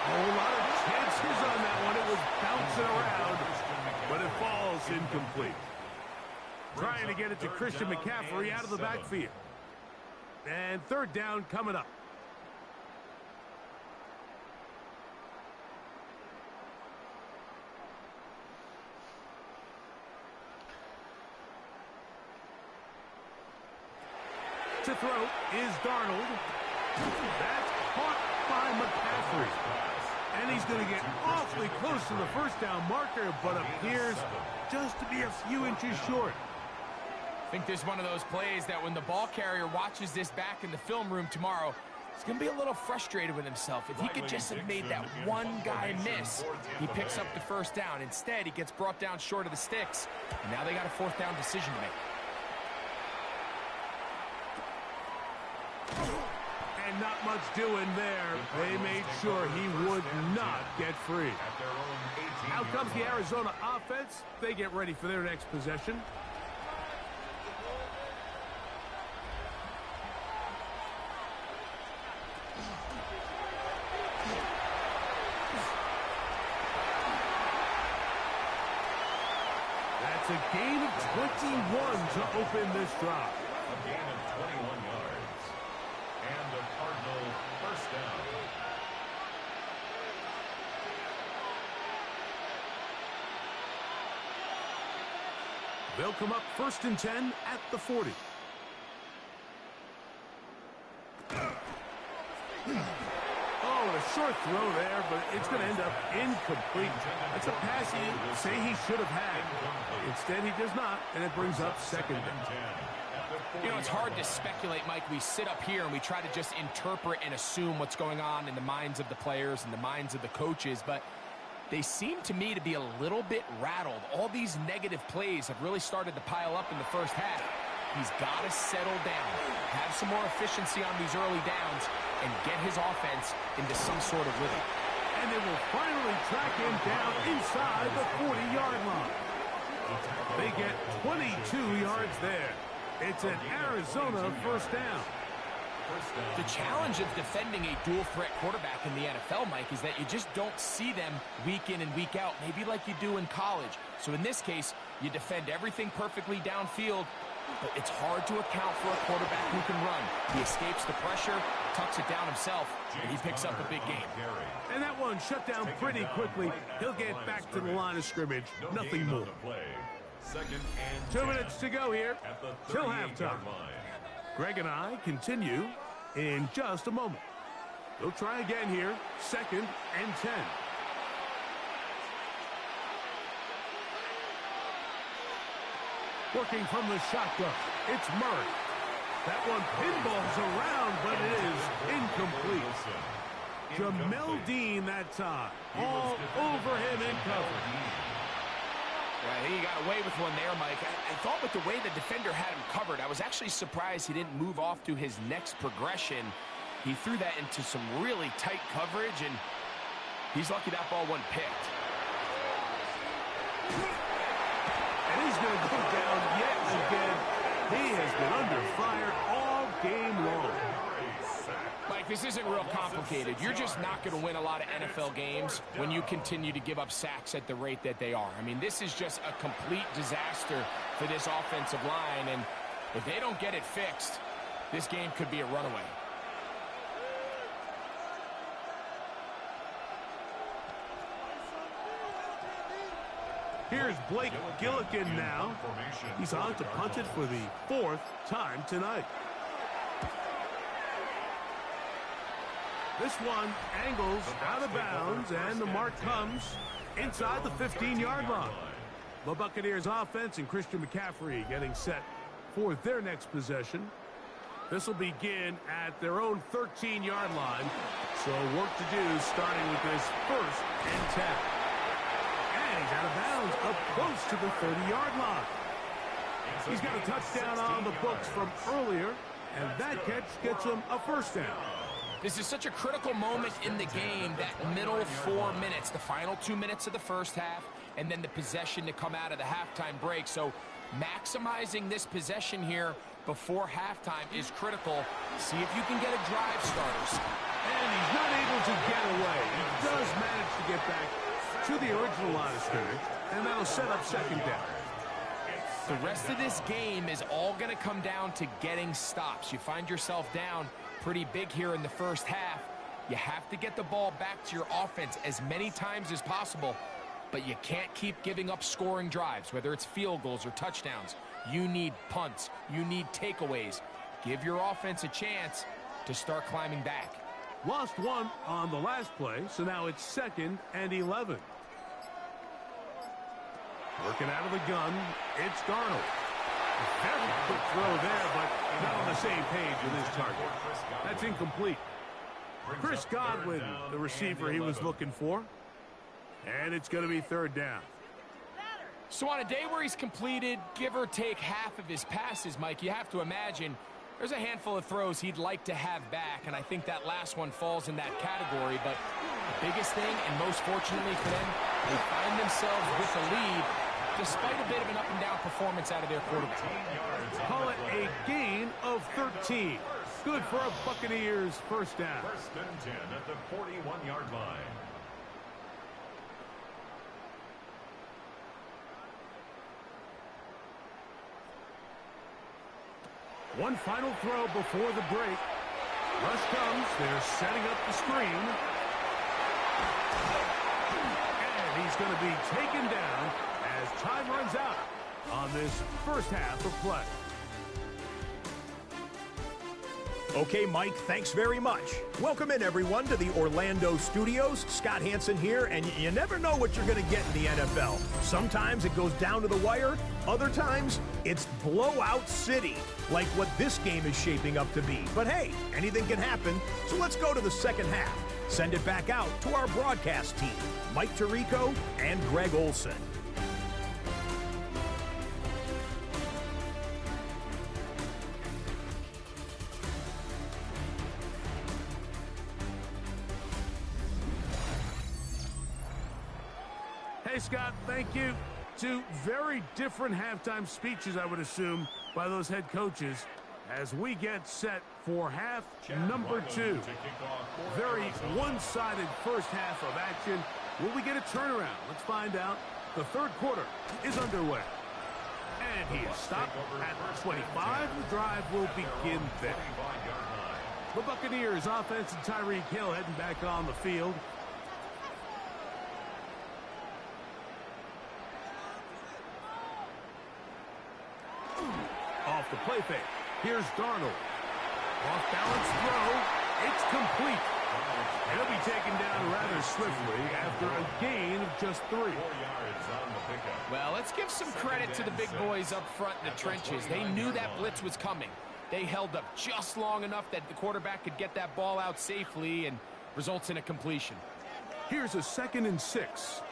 A lot of chances on that one. It was bouncing around, but it falls incomplete. Trying to get it to Christian McCaffrey out of the backfield. And 3rd down coming up. To throw is Darnold. That's caught by McCaffrey. And he's going to get awfully close to the first down marker, but appears just to be a few inches short. I think this is one of those plays that when the ball carrier watches this back in the film room tomorrow, he's going to be a little frustrated with himself. If he could just have made that one guy miss, he picks up the first down. Instead, he gets brought down short of the sticks, and now they got a 4th down decision to make. And not much doing there. They made sure he would not get free. Out comes the Arizona offense. They get ready for their next possession. That's a gain of 21 to open this drive. A gain of 21 yards. And a Cardinal first down. They'll come up 1st and 10 at the 40. Oh, a short throw there, but it's going to end up incomplete. That's a pass you say he should have had. Instead, he does not, and it brings up 2nd down. You know, it's hard to speculate, Mike. We sit up here and we try to just interpret and assume what's going on in the minds of the players and the minds of the coaches, but they seem to me to be a little bit rattled. All these negative plays have really started to pile up in the first half. He's got to settle down, have some more efficiency on these early downs, and get his offense into some sort of rhythm. And they will finally track him down inside the 40-yard line. They get 22 yards there. It's an Arizona first down. The challenge of defending a dual-threat quarterback in the NFL, Mike, is that you just don't see them week in and week out, maybe like you do in college. So in this case, you defend everything perfectly downfield, but it's hard to account for a quarterback who can run. He escapes the pressure, tucks it down himself, and he picks up a big game. And that one shut down pretty quickly. He'll get back to the line of scrimmage. Nothing more. 2 minutes to go here till halftime. Greg and I continue in just a moment. They'll try again here. 2nd and 10. Working from the shotgun, it's Murray. That one pinballs around, but it is incomplete. Jamel Dean that time. All over him in coverage. Yeah, I think he got away with one there, Mike. I thought with the way the defender had him covered, I was actually surprised he didn't move off to his next progression. He threw that into some really tight coverage, and he's lucky that ball wasn't picked. And he's going to go down yet again. He has been under fire all game long. Mike, this isn't real complicated. You're just not going to win a lot of NFL games when you continue to give up sacks at the rate that they are. I mean, this is just a complete disaster for this offensive line, and if they don't get it fixed, this game could be a runaway. Here's Blake Gillikin now. He's on to punt it for the 4th time tonight. This one angles out of bounds, and the mark comes inside the 15-yard line. The Buccaneers offense and Christian McCaffrey getting set for their next possession. This will begin at their own 13-yard line. So work to do starting with this 1st and 10. And he's out of bounds up close to the 30-yard line. He's got a touchdown on the books from earlier, and that catch gets him a first down. This is such a critical moment in the game, that middle 4 minutes, the final 2 minutes of the first half, and then the possession to come out of the halftime break. So maximizing this possession here before halftime is critical. See if you can get a drive started. And he's not able to get away. He does manage to get back to the original line of scrimmage, and that'll set up 2nd down. The rest of this game is all going to come down to getting stops. You find yourself down pretty big here in the first half. You have to get the ball back to your offense as many times as possible, but you can't keep giving up scoring drives, whether it's field goals or touchdowns. You need punts. You need takeaways. Give your offense a chance to start climbing back. Lost one on the last play, so now it's 2nd and 11. Working out of the gun, it's Darnold. Very quick throw there, but not on the same page with his target. That's incomplete. Chris Godwin, the receiver he was looking for. And it's going to be 3rd down. So on a day where he's completed, give or take half of his passes, Mike, you have to imagine there's a handful of throws he'd like to have back, and I think that last one falls in that category. But the biggest thing, and most fortunately for them, they find themselves with a lead despite a bit of an up-and-down performance out of their quarterback. Call it a gain of 13. Good for a Buccaneers first down. 1st and 10 at the 41-yard line. One final throw before the break. Rush comes. They're setting up the screen. And he's going to be taken down as time runs out on this first half of play. Okay, Mike, thanks very much. Welcome in, everyone, to the Orlando studios. Scott Hansen here, and you never know what you're going to get in the NFL. Sometimes it goes down to the wire. Other times, it's blowout city, like what this game is shaping up to be. But hey, anything can happen, so let's go to the second half. Send it back out to our broadcast team, Mike Tirico and Greg Olson. Okay, Scott, thank you. Two very different halftime speeches, I would assume, by those head coaches as we get set for half number 2. Very one-sided first half of action. Will we get a turnaround? Let's find out. The third quarter is underway. And he is stopped at 25. The drive will begin there. The Buccaneers offense and Tyreek Hill heading back on the field. Off the play fake. Here's Darnold. Off balance throw. It's complete. And he'll be taken down rather swiftly after a gain of just 3. Well, let's give some credit to the big boys up front in the trenches. They knew that blitz was coming. They held up just long enough that the quarterback could get that ball out safely and results in a completion. Here's a 2nd and 6.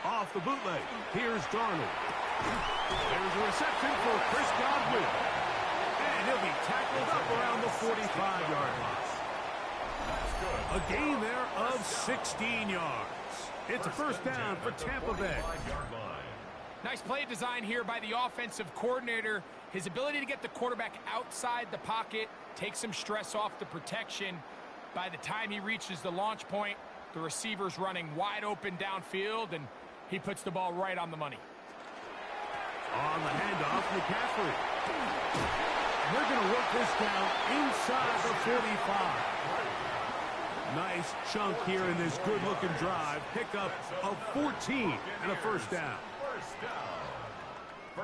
Off the bootleg. Here's Darnold. There's a reception for Chris Godwin. And he'll be tackled up around the 45-yard line. A gain there of 16 yards. It's a first down for Tampa Bay. Nice play design here by the offensive coordinator. His ability to get the quarterback outside the pocket, take some stress off the protection. By the time he reaches the launch point, the receiver's running wide open downfield, and he puts the ball right on the money. On the handoff, McCaffrey. And they're going to work this down inside the 45. Nice chunk here in this good-looking drive. Pickup of 14 and a first down.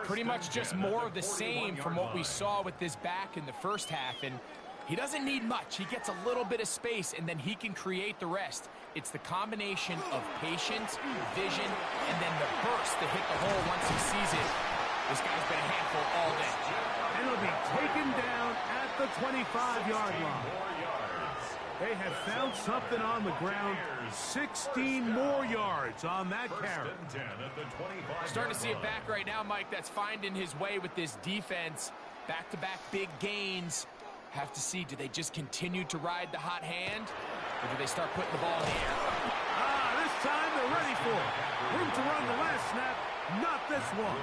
Pretty much just more of the same from what we saw with this back in the first half. And he doesn't need much. He gets a little bit of space, and then he can create the rest. It's the combination of patience, vision, and then the burst to hit the hole once he sees it. This guy's been a handful all day. And he'll be taken down at the 25-yard line. They have found something on the ground. 16 more yards on that carry. Starting to see it back right now, Mike. That's finding his way with this defense. Back-to-back big gains. Have to see, do they just continue to ride the hot hand, or do they start putting the ball in the air? This time they're ready for it. Room to run the last snap, not this one.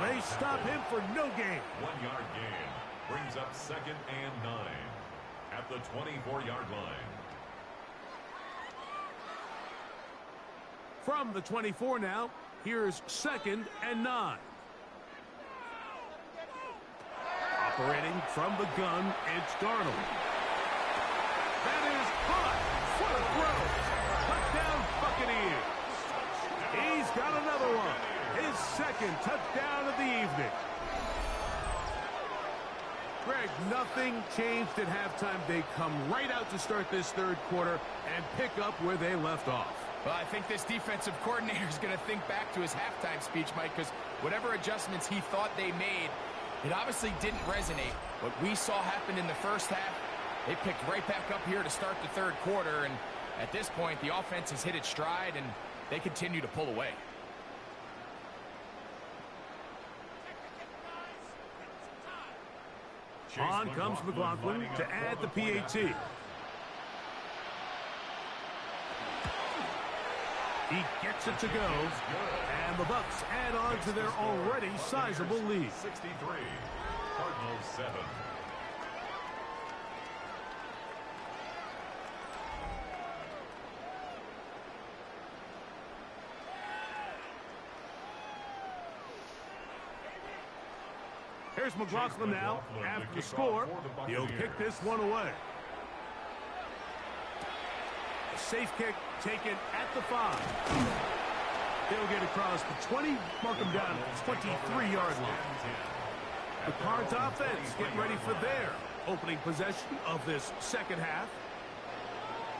They stop him for no gain. 1-yard gain brings up 2nd and 9 at the 24-yard line. From the 24 now, here's 2nd and 9. Operating from the gun, it's Darnold. That is caught. What a throw. Touchdown, Buccaneers. He's got another one. His 2nd touchdown of the evening. Greg, nothing changed at halftime. They come right out to start this third quarter and pick up where they left off. Well, I think this defensive coordinator is going to think back to his halftime speech, Mike, because whatever adjustments he thought they made, it obviously didn't resonate. What we saw happen in the first half, they picked right back up here to start the third quarter, and at this point, the offense has hit its stride, and they continue to pull away. On comes McLaughlin to add the PAT. He gets it to go, and the Bucs add on to their already sizable lead. 63, Cardinals 7. Here's McLaughlin now. After the score, he'll kick this one away. A safe kick taken at the 5. He'll get across the 20, mark him down at the 23-yard line. The Cards offense getting ready for their opening possession of this second half.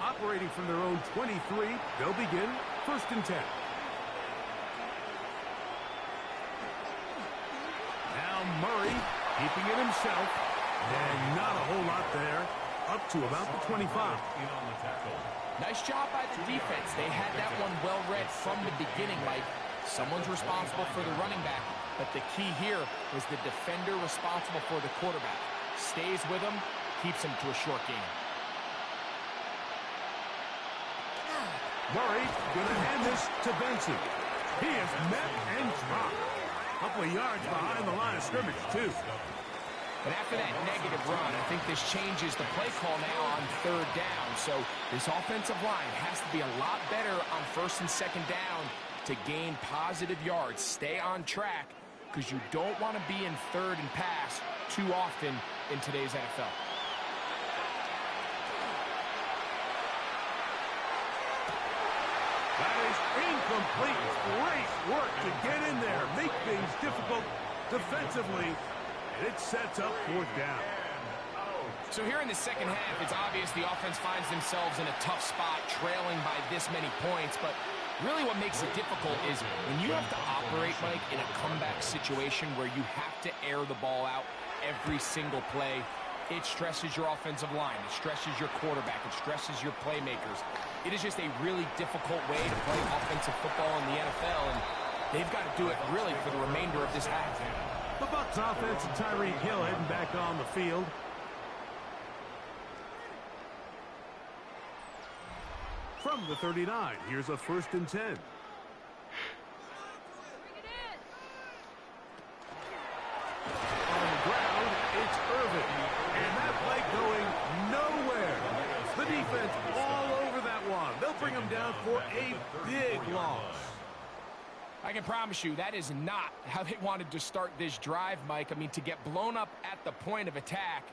Operating from their own 23, they'll begin 1st and 10. Murray keeping it himself, and not a whole lot there, up to about the 25. Nice job by the defense. They had that one well read from the beginning, Mike. Someone's responsible for the running back, but the key here was the defender responsible for the quarterback. Stays with him, keeps him to a short game. Murray going to hand this to Benson. He is met and dropped. A couple of yards behind the line of scrimmage, too. But after that negative run, I think this changes the play call now on third down. So this offensive line has to be a lot better on first and second down to gain positive yards. Stay on track because you don't want to be in third and pass too often in today's NFL. That is incomplete. Great work to get in there, make things difficult defensively, and it sets up fourth down. So here in the second half, it's obvious the offense finds themselves in a tough spot, trailing by this many points, but really what makes it difficult is when you have to operate, Mike, in a comeback situation where you have to air the ball out every single play, it stresses your offensive line, it stresses your quarterback, it stresses your playmakers. It is just a really difficult way to play offensive football in the NFL, and they've got to do it really for the remainder of this half. The Bucs offense and Tyreek Hill heading back on the field. From the 39, here's a 1st and 10. On the ground, it's Irvin. And that play going nowhere. The defense all over that one. They'll bring him down for a big loss. I can promise you that is not how they wanted to start this drive, Mike. I mean, to get blown up at the point of attack,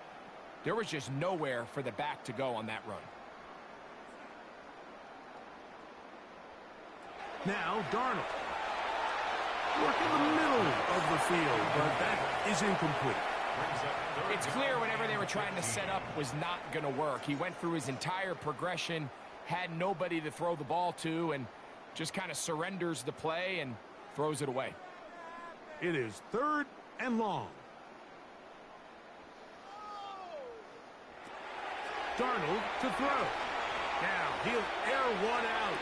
there was just nowhere for the back to go on that run. Now, Darnold. Work in the middle of the field, but that is incomplete. It's clear whatever they were trying to set up was not going to work. He went through his entire progression, had nobody to throw the ball to, and just kind of surrenders the play and throws it away. It is 3rd and long. Darnold to throw. Now, he'll air one out.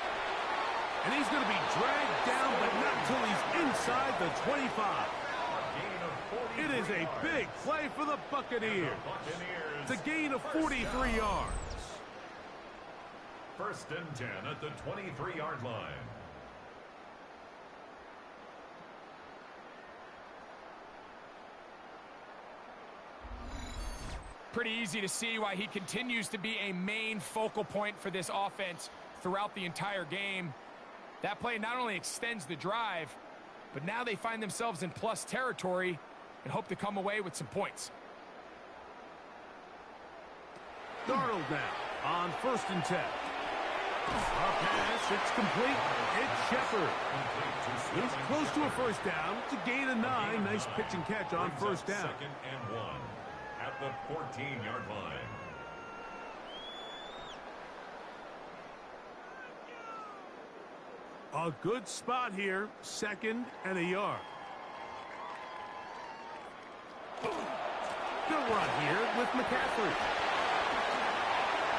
And he's going to be dragged down, but not until he's inside the 25. It is a big play for the Buccaneers. It's a gain of 43 yards. 1st and 10 at the 23-yard line. Pretty easy to see why he continues to be a main focal point for this offense throughout the entire game. That play not only extends the drive, but now they find themselves in plus territory and hope to come away with some points. Darnold now on 1st and 10. A pass, it's complete. It's Shepard. He's close to a 1st down. It's a gain of 9. Nice pitch and catch on 1st down. 2nd and 1 at the 14-yard line. A good spot here, 2nd and a yard. Good run here with McCaffrey.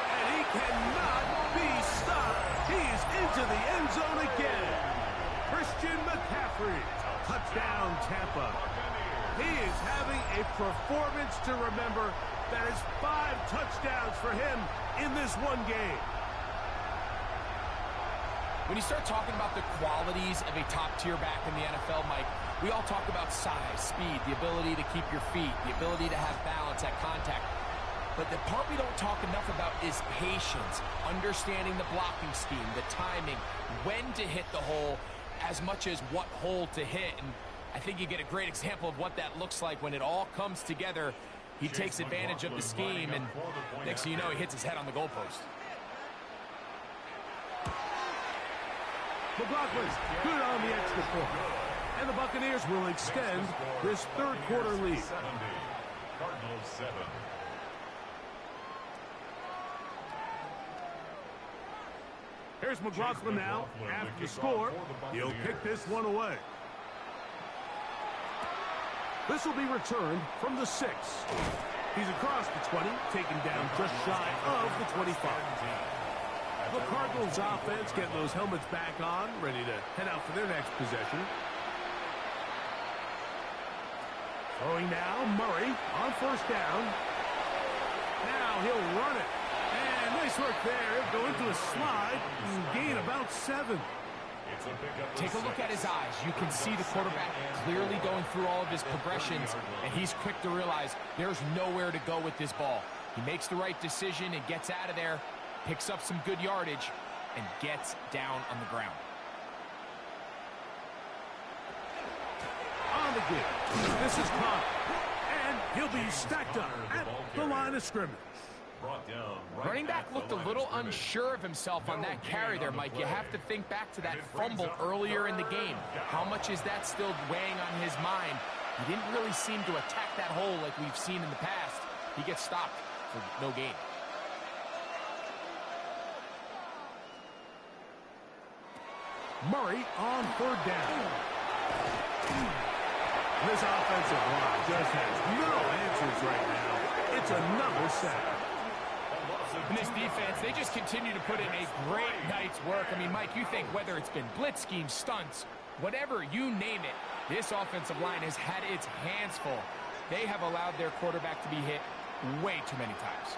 And he cannot be stopped. He is into the end zone again. Christian McCaffrey. Touchdown, Tampa. He is having a performance to remember. That is 5 touchdowns for him in this one game. When you start talking about the qualities of a top-tier back in the NFL, Mike, we all talk about size, speed, the ability to keep your feet, the ability to have balance at contact. But the part we don't talk enough about is patience, understanding the blocking scheme, the timing, when to hit the hole, as much as what hole to hit. And I think you get a great example of what that looks like when it all comes together. He takes advantage of the scheme, and next thing you know, he hits his head on the goalpost. McLaughlin, good on the extra point. And the Buccaneers will extend this 3rd quarter lead. Cardinals 7. Here's McLaughlin now. After the score, he'll kick this one away. This will be returned from the 6. He's across the 20, taken down just shy of the 25. The Cardinals offense getting those helmets back on, ready to head out for their next possession. Throwing now, Murray on 1st down. Now he'll run it. And nice Nice work there. Go into a slide and gain about 7. It's a pickup. Take a look at his eyes. You can see the quarterback clearly going through all of his progressions, and he's quick to realize there's nowhere to go with this ball. He makes the right decision and gets out of there, picks up some good yardage, and gets down on the ground. On the give. This is Connor. And he'll be stacked up at the line of scrimmage. Running back looked a little unsure of himself on that carry there, Mike. You have to think back to that fumble earlier in the game. How much is that still weighing on his mind? He didn't really seem to attack that hole like we've seen in the past. He gets stopped for no gain. Murray on 3rd down. This offensive line just has no answers right now. It's another sack. In this defense, they just continue to put in a great night's work. I mean, Mike, you think whether it's been blitz schemes, stunts, whatever, you name it, this offensive line has had its hands full. They have allowed their quarterback to be hit way too many times.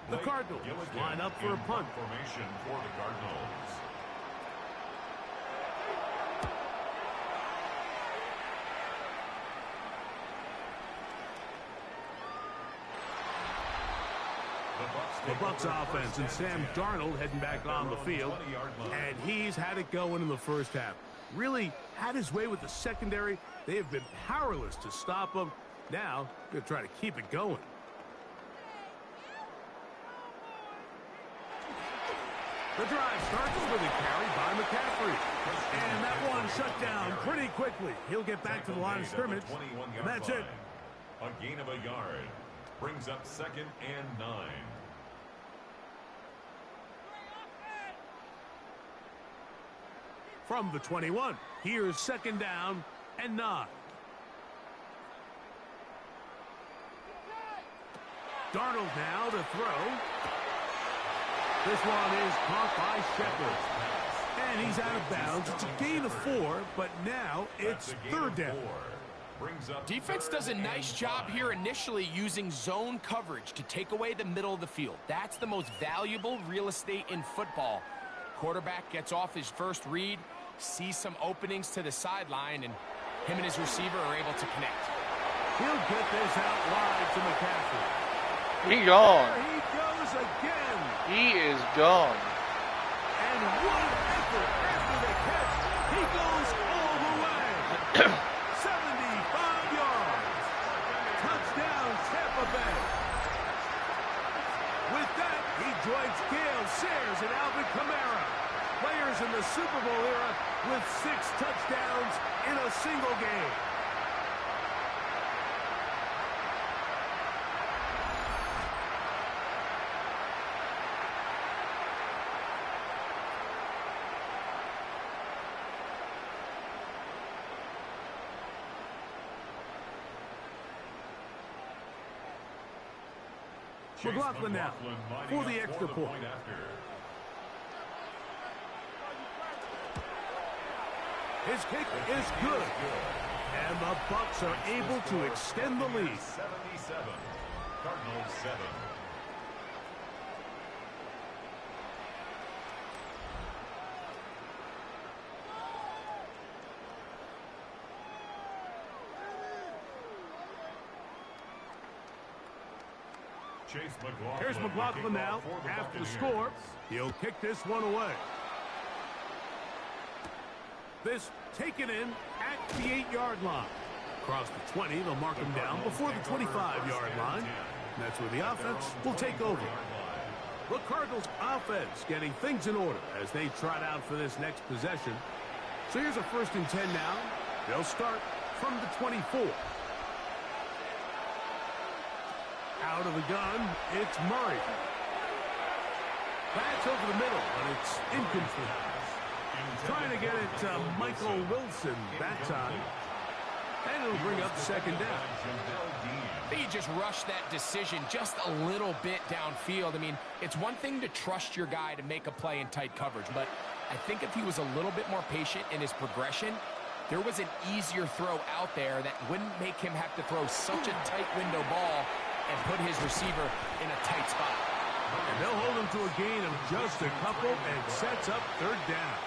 The Cardinals line up for a punt. Formation for the Cardinals. The Bucs offense and Sam Darnold heading back on the field, and he's had it going in the first half. Really had his way with the secondary. They have been powerless to stop him. Now, going to try to keep it going. The drive starts with a carry by McCaffrey. And that one shut down pretty quickly. He'll get back to the line of scrimmage. And that's it. A gain of a yard. Brings up 2nd and 9. From the 21, here's 2nd down and 9. Darnold now to throw. This one is caught by Shepard. And he's out of bounds. It's a gain of 4, but now it's 3rd down. Defense does a nice job here initially using zone coverage to take away the middle of the field. That's the most valuable real estate in football. Quarterback gets off his first read, sees some openings to the sideline, and him and his receiver are able to connect. He'll get this out wide to McCaffrey. He gone. There he goes again. He is gone. And one effort after the catch. He goes all the way. 75 yards. Touchdown, Tampa Bay. With that, he joins Gale Sayers and Alvin Kamara, players in the Super Bowl era with 6 touchdowns in a single game. McLaughlin now for the extra point. His kick is good. And the Bucs are able to extend the lead. 77. Cardinals 7. Here's McLaughlin now after the score. He'll kick this one away. This taken in at the 8-yard line. Across the 20, they'll mark him down before the 25-yard line. And that's where the offense will take over. The Cardinals offense getting things in order as they trot out for this next possession. So here's a 1st and 10 now. They'll start from the 24. Out of the gun, it's Murray. That's over the middle, but it's incomplete. Trying to get it to Michael Wilson that time. And it'll bring up 2nd down. I think he just rushed that decision just a little bit downfield. I mean, it's one thing to trust your guy to make a play in tight coverage, but I think if he was a little bit more patient in his progression, there was an easier throw out there that wouldn't make him have to throw such a tight window ball and put his receiver in a tight spot. And they'll hold him to a gain of just a couple and sets up third down.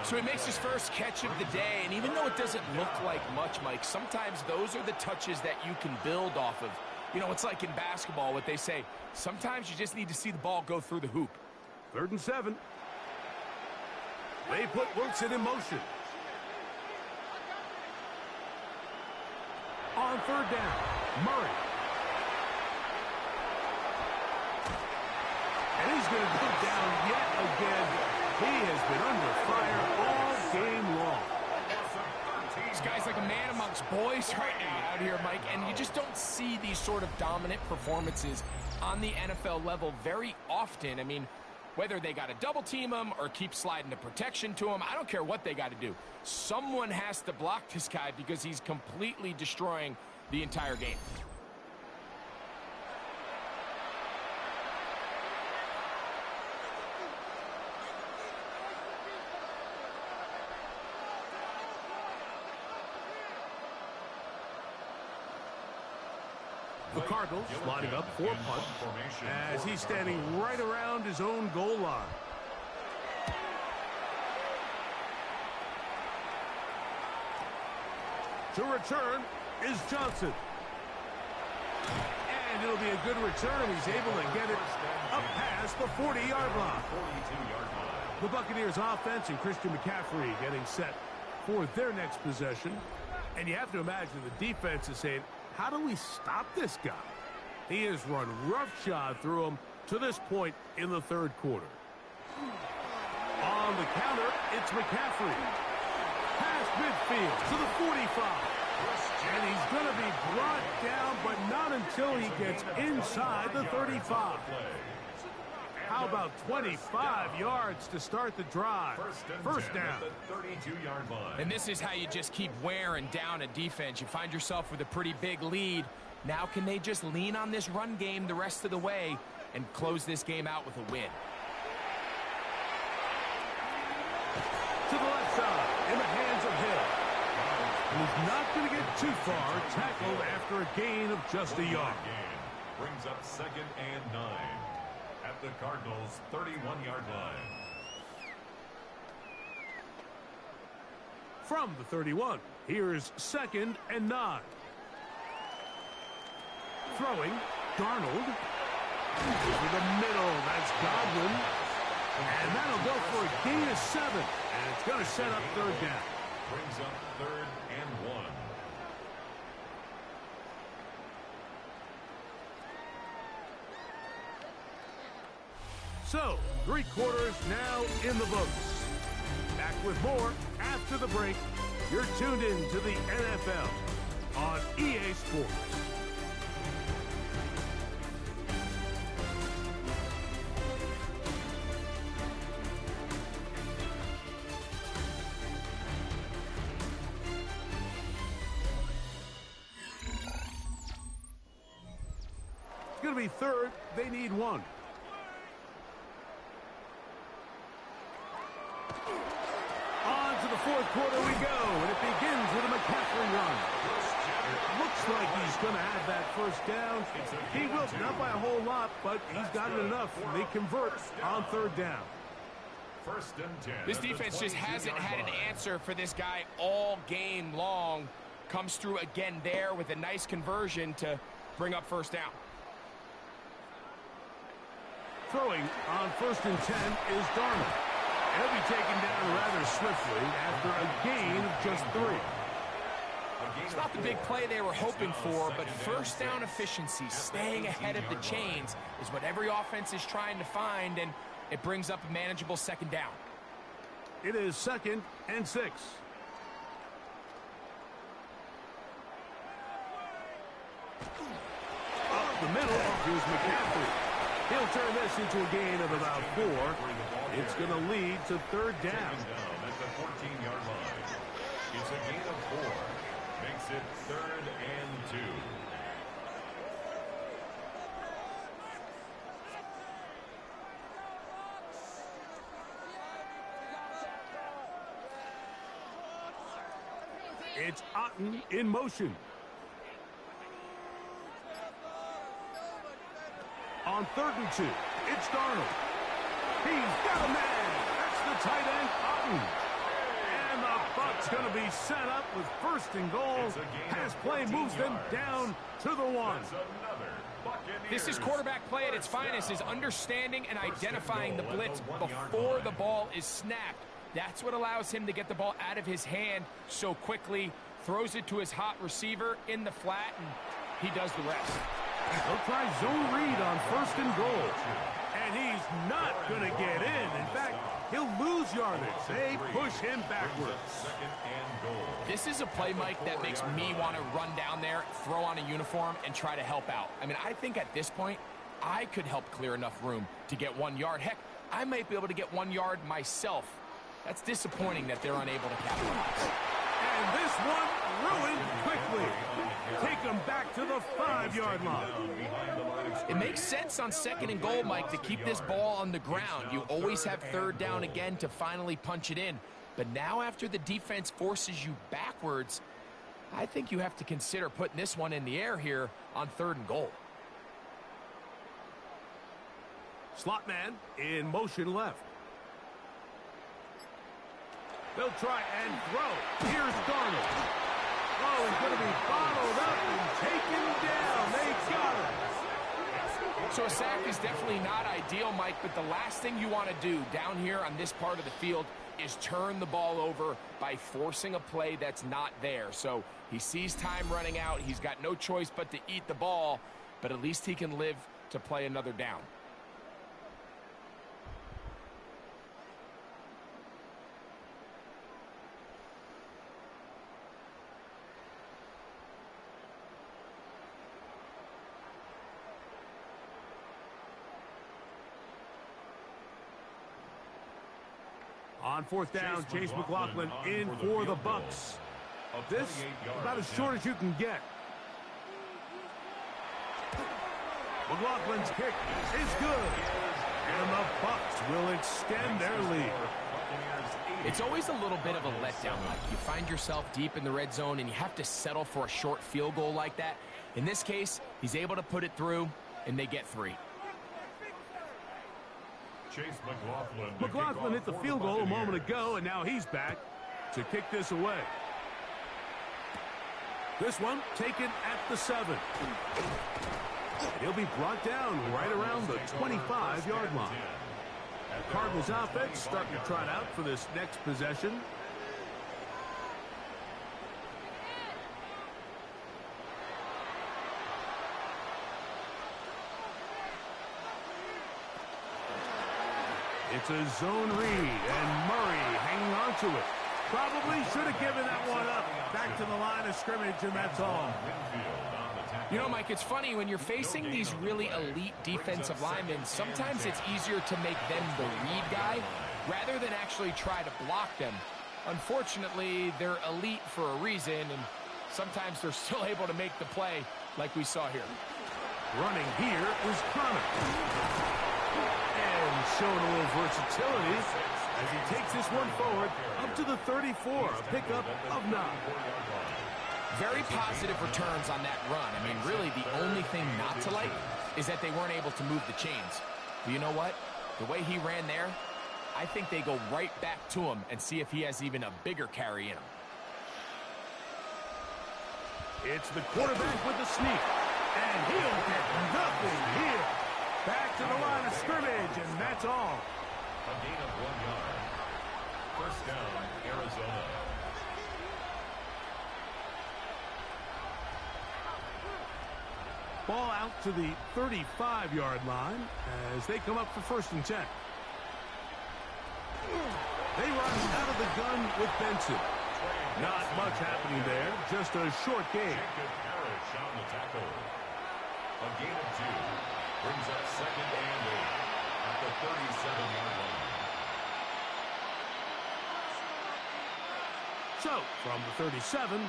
So he makes his first catch of the day, and even though it doesn't look like much, Mike, sometimes those are the touches that you can build off of. You know, it's like in basketball, what they say, sometimes you just need to see the ball go through the hoop. 3rd and 7. They put Wilson in motion. On 3rd down, Murray. And he's going to go down yet again. He has been under fire all game long. This guy's like a man amongst boys right now out here, Mike, and you just don't see these sort of dominant performances on the NFL level very often. I mean, whether they got to double team him or keep sliding the protection to him, I don't care what they got to do. Someone has to block this guy because he's completely destroying the entire game. The Cardinals lining up for punt as he's standing right around his own goal line. To return is Johnson. And it'll be a good return. He's able to get it up past the 40-yard line. The Buccaneers offense and Christian McCaffrey getting set for their next possession. And you have to imagine the defense is saying, how do we stop this guy? He has run roughshod through him to this point in the 3rd quarter. On the counter, it's McCaffrey. Past midfield to the 45. And he's going to be brought down, but not until he gets inside the 35. How about 25 yards to start the drive? First down. And this is how you just keep wearing down a defense. You find yourself with a pretty big lead. Now can they just lean on this run game the rest of the way and close this game out with a win? To the left side, in the hands of Hill. He's not going to get too far, tackled after a gain of just a yard. Brings up 2nd and 9 at the Cardinals' 31-yard line. From the 31, here's 2nd and 9. Throwing, Darnold. Over the middle, that's Godwin. And that'll go for a gain of 7. And it's going to set up 3rd down. Brings up 3rd and 1. So, 3 quarters now in the books. Back with more after the break. You're tuned in to the NFL on EA Sports. It's going to be 3rd. They need 1. On to the 4th quarter we go, and it begins with a McCaffrey run. Looks like he's going to have that first down. He will, not by a whole lot, but he's got it enough. They convert on 3rd down. 1st and 10. This defense just hasn't had an answer for this guy all game long. Comes through again there with a nice conversion to bring up 1st down. Throwing on 1st and 10 is Darnold. He'll be taken down rather swiftly after a gain of just 3. It's not the big play they were hoping for, but 1st down efficiency, staying ahead of the chains, is what every offense is trying to find, and it brings up a manageable 2nd down. It is 2nd and 6. Up the middle, here's McCaffrey. He'll turn this into a gain of about 4. It's going to lead to 3rd down. At the 14-yard line. It's a gain of 4. Makes it 3rd and 2. It's Otten in motion. On 3rd and 2, it's Darnold. He's got a man. That's the tight end, Otten. And the Bucs going to be set up with 1st and goal as play moves them down to the 1. This is quarterback play at its finest, is understanding and identifying the blitz before the ball is snapped. That's what allows him to get the ball out of his hand so quickly, throws it to his hot receiver in the flat, and he does the rest. They'll try zone read on 1st and goal. And he's not going to get in. In fact, he'll lose yardage. They push him backwards. This is a play, Mike, that makes me want to run down there, throw on a uniform, and try to help out. I mean, I think at this point, I could help clear enough room to get 1 yard. Heck, I might be able to get 1 yard myself. That's disappointing that they're unable to capitalize. And this one ruined quickly. Take them back to the 5-yard line. It makes sense on 2nd and goal, Mike, to keep this ball on the ground. You always have 3rd down again to finally punch it in. But now after the defense forces you backwards, I think you have to consider putting this one in the air here on 3rd and goal. Slot man in motion left. They'll try and throw. Here's Darnold. Oh, he's going to be bottled up and taken down. They got him. So a sack is definitely not ideal, Mike, but the last thing you want to do down here on this part of the field is turn the ball over by forcing a play that's not there. So he sees time running out. He's got no choice but to eat the ball, but at least he can live to play another down. On 4th down, Chase McLaughlin in for the Bucs. This about as short as you can get. McLaughlin's kick is good. And the Bucs will extend their lead. It's always a little bit of a letdown, Mike. You find yourself deep in the red zone and you have to settle for a short field goal like that. In this case, he's able to put it through, and they get 3. McLaughlin hit the field goal a moment ago, and now he's back to kick this away. This one taken at the 7. He'll be brought down right around the 25-yard line. Cardinals offense starting to trot out for this next possession. It's a zone read, and Murray hanging on to it. Probably should have given that one up. Back to the line of scrimmage, and that's all. You know, Mike, it's funny, when you're facing these really elite defensive linemen, sometimes it's easier to make them the read guy rather than actually try to block them. Unfortunately, they're elite for a reason, and sometimes they're still able to make the play like we saw here. Running here is Connor. And showing a little versatility as he takes this one forward up to the 34, a pickup of 9. Very positive returns on that run. I mean, really, the only thing not to like is that they weren't able to move the chains. But you know what? The way he ran there, I think they go right back to him and see if he has even a bigger carry in him. It's the quarterback with the sneak, and he'll get nothing here. Back to the line of scrimmage, and that's all. A gain of 1 yard. First down, Arizona. Ball out to the 35-yard line as they come up for 1st and 10. They run out of the gun with Benson. Not much happening there, just a short gain. Jacob Parrish on the tackle. A gain of 2 brings up 2nd and 8 at the 37-yard line. So, from the 37,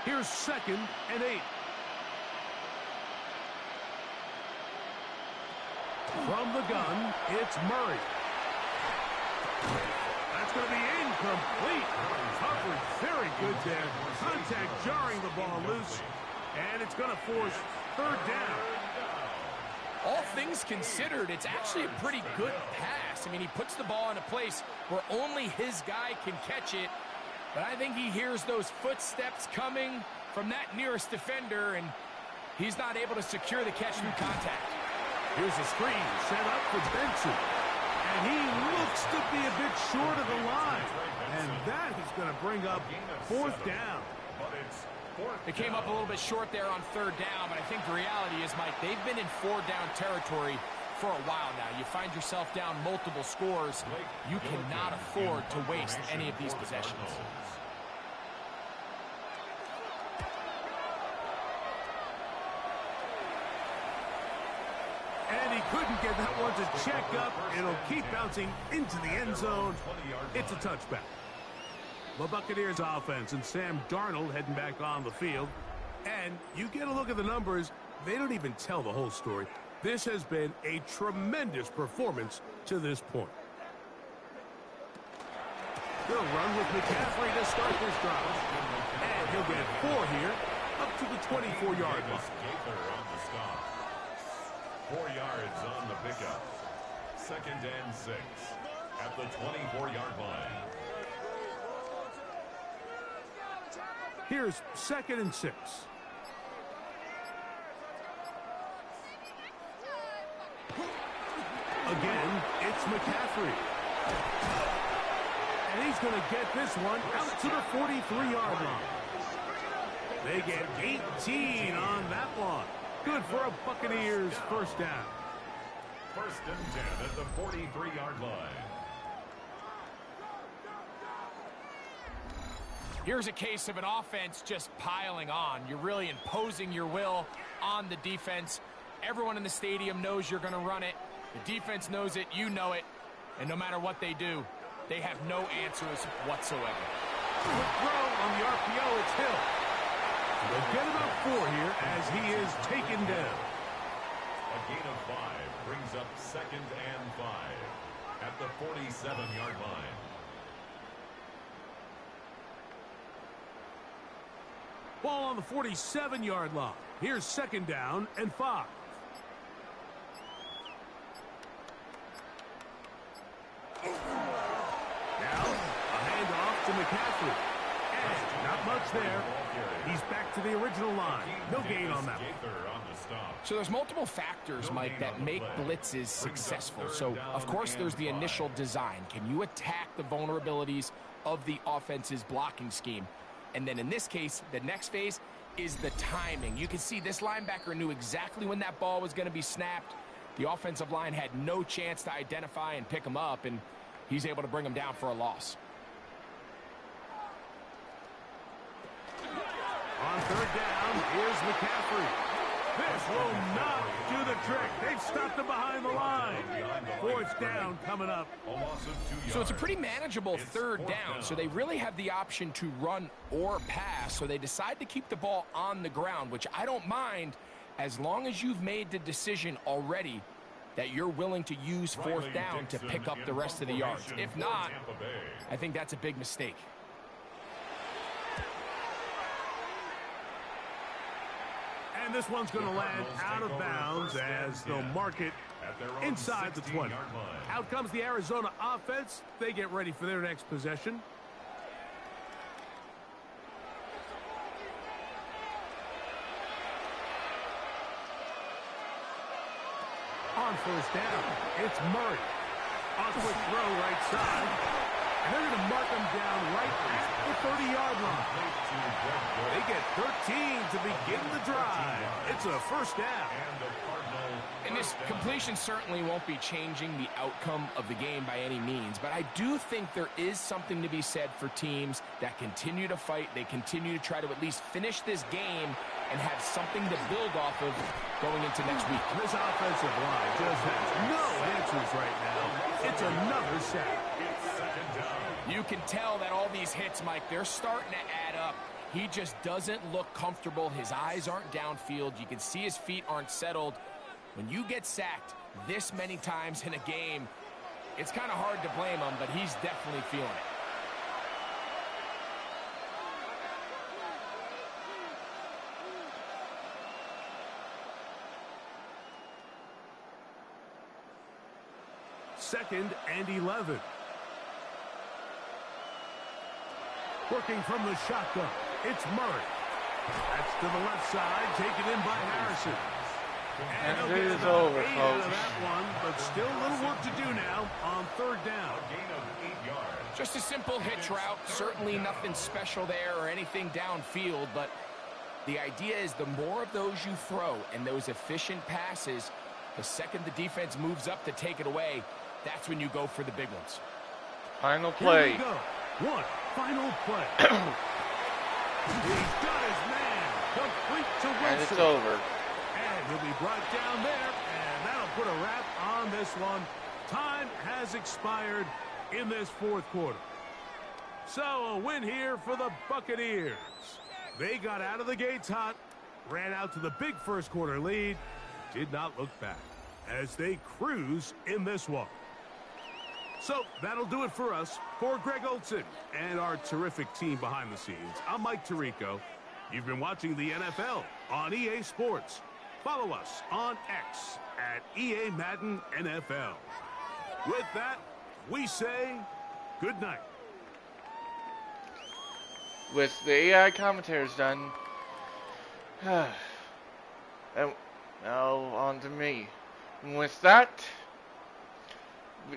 here's 2nd and 8. From the gun, it's Murray. That's it's going to be incomplete. Coverage very good there. Contact jarring the ball loose. And it's going to force third down. All things considered, it's actually a pretty good pass. I mean, he puts the ball in a place where only his guy can catch it. But I think he hears those footsteps coming from that nearest defender, and he's not able to secure the catch through contact. Here's a screen set up for Benson. And he looks to be a bit short of the line. And that is going to bring up fourth down. It came up a little bit short there on third down, but I think the reality is, Mike, they've been in four-down territory for a while now. You find yourself down multiple scores. You cannot afford to waste any of these possessions. And he couldn't get that one to check up. It'll keep bouncing into the end zone. It's a touchback. The Buccaneers offense and Sam Darnold heading back on the field. And you get a look at the numbers, they don't even tell the whole story. This has been a tremendous performance to this point. They'll run with McCaffrey to start this drive. And he'll get 4 here, up to the 24-yard line. 4 yards on the pickup. 2nd and 6 at the 24-yard line. Here's 2nd and 6. Again, it's McCaffrey. And he's going to get this one out to the 43-yard line. They get 18 on that one. Good for a Buccaneers first down. 1st and 10 at the 43-yard line. Here's a case of an offense just piling on. You're really imposing your will on the defense. Everyone in the stadium knows you're going to run it. The defense knows it, you know it. And no matter what they do, they have no answers whatsoever. Quick throw on the RPO, it's Hill. They'll get about 4 here as he is taken down. A gain of 5 brings up 2nd and 5 at the 47-yard line. Ball on the 47-yard line. Here's 2nd down and 5. Now, a handoff to McCaffrey. And not much there. He's back to the original line. No gain on that one. So there's multiple factors, Mike, that make blitzes successful. So, of course, there's the initial design. Can you attack the vulnerabilities of the offense's blocking scheme? And then in this case, the next phase is the timing. You can see this linebacker knew exactly when that ball was going to be snapped. The offensive line had no chance to identify and pick him up, and he's able to bring him down for a loss. On third down, here's McCaffrey. This will not do the trick. They've stopped him behind the line. 4th down coming up. So it's a pretty manageable third down. So they really have the option to run or pass. So they decide to keep the ball on the ground, which I don't mind as long as you've made the decision already that you're willing to use 4th down to pick up the rest of the yards. If not, I think that's a big mistake. And this one's going to land out of bounds as they'll mark it inside the 20. Out comes the Arizona offense. They get ready for their next possession. On first down, it's Murray. On quick throw right side. And they're going to mark him down right at the 30-yard line. They get 13 to begin the drive. It's a first down. And this completion certainly won't be changing the outcome of the game by any means, but I do think there is something to be said for teams that continue to fight. They continue to try to at least finish this game and have something to build off of going into next week. This offensive line just has no answers right now. It's another sack. You can tell that all these hits, Mike, they're starting to add up. He just doesn't look comfortable. His eyes aren't downfield. You can see his feet aren't settled. When you get sacked this many times in a game, It's kind of hard to blame him, but he's definitely feeling it. Second and 11. Working from the shotgun, it's Murray. That's to the left side, taken in by Harrison. And it is over, out of folks. that one, but still a little work to do now on third down. Gain of 8 yards. Just a simple hitch route. Certainly nothing special there or anything downfield, but the idea is the more of those you throw and those efficient passes, the second the defense moves up to take it away, that's when you go for the big ones. Final Here play. we go. One final play. He's got his man. Complete to Wilson. And it's over. And he'll be brought down there, and that'll put a wrap on this one. Time has expired in this fourth quarter. So a win here for the Buccaneers. They got out of the gates hot, ran out to the big first quarter lead, did not look back as they cruise in this one. So that'll do it for us. For Greg Olson and our terrific team behind the scenes, I'm Mike Tirico. You've been watching the NFL on EA Sports. Follow us on X at EA Madden NFL. With that, we say good night. With the AI commentaries done, and now on to me. And with that,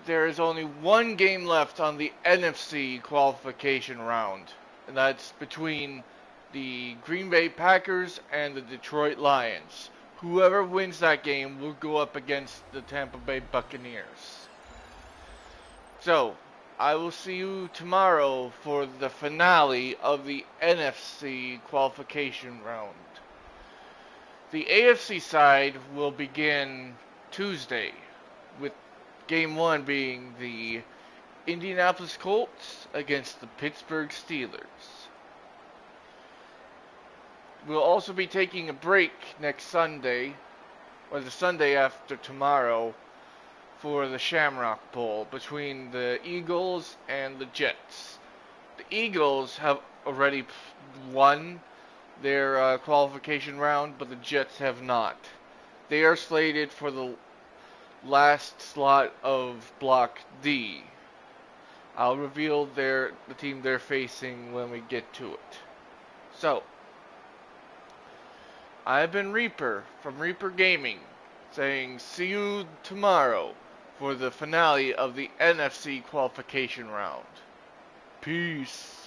there is only one game left on the NFC qualification round, and that's between the Green Bay Packers and the Detroit Lions. Whoever wins that game will go up against the Tampa Bay Buccaneers. So, I will see you tomorrow for the finale of the NFC qualification round. The AFC side will begin Tuesday, with Game 1 being the Indianapolis Colts against the Pittsburgh Steelers. We'll also be taking a break next Sunday, or the Sunday after tomorrow, for the Shamrock Bowl between the Eagles and the Jets. The Eagles have already won their qualification round, but the Jets have not. They are slated for the last slot of Block D. I'll reveal the team they're facing when we get to it. So, I've been Reaper from Reaper Gaming, saying see you tomorrow for the finale of the NFC qualification round. Peace.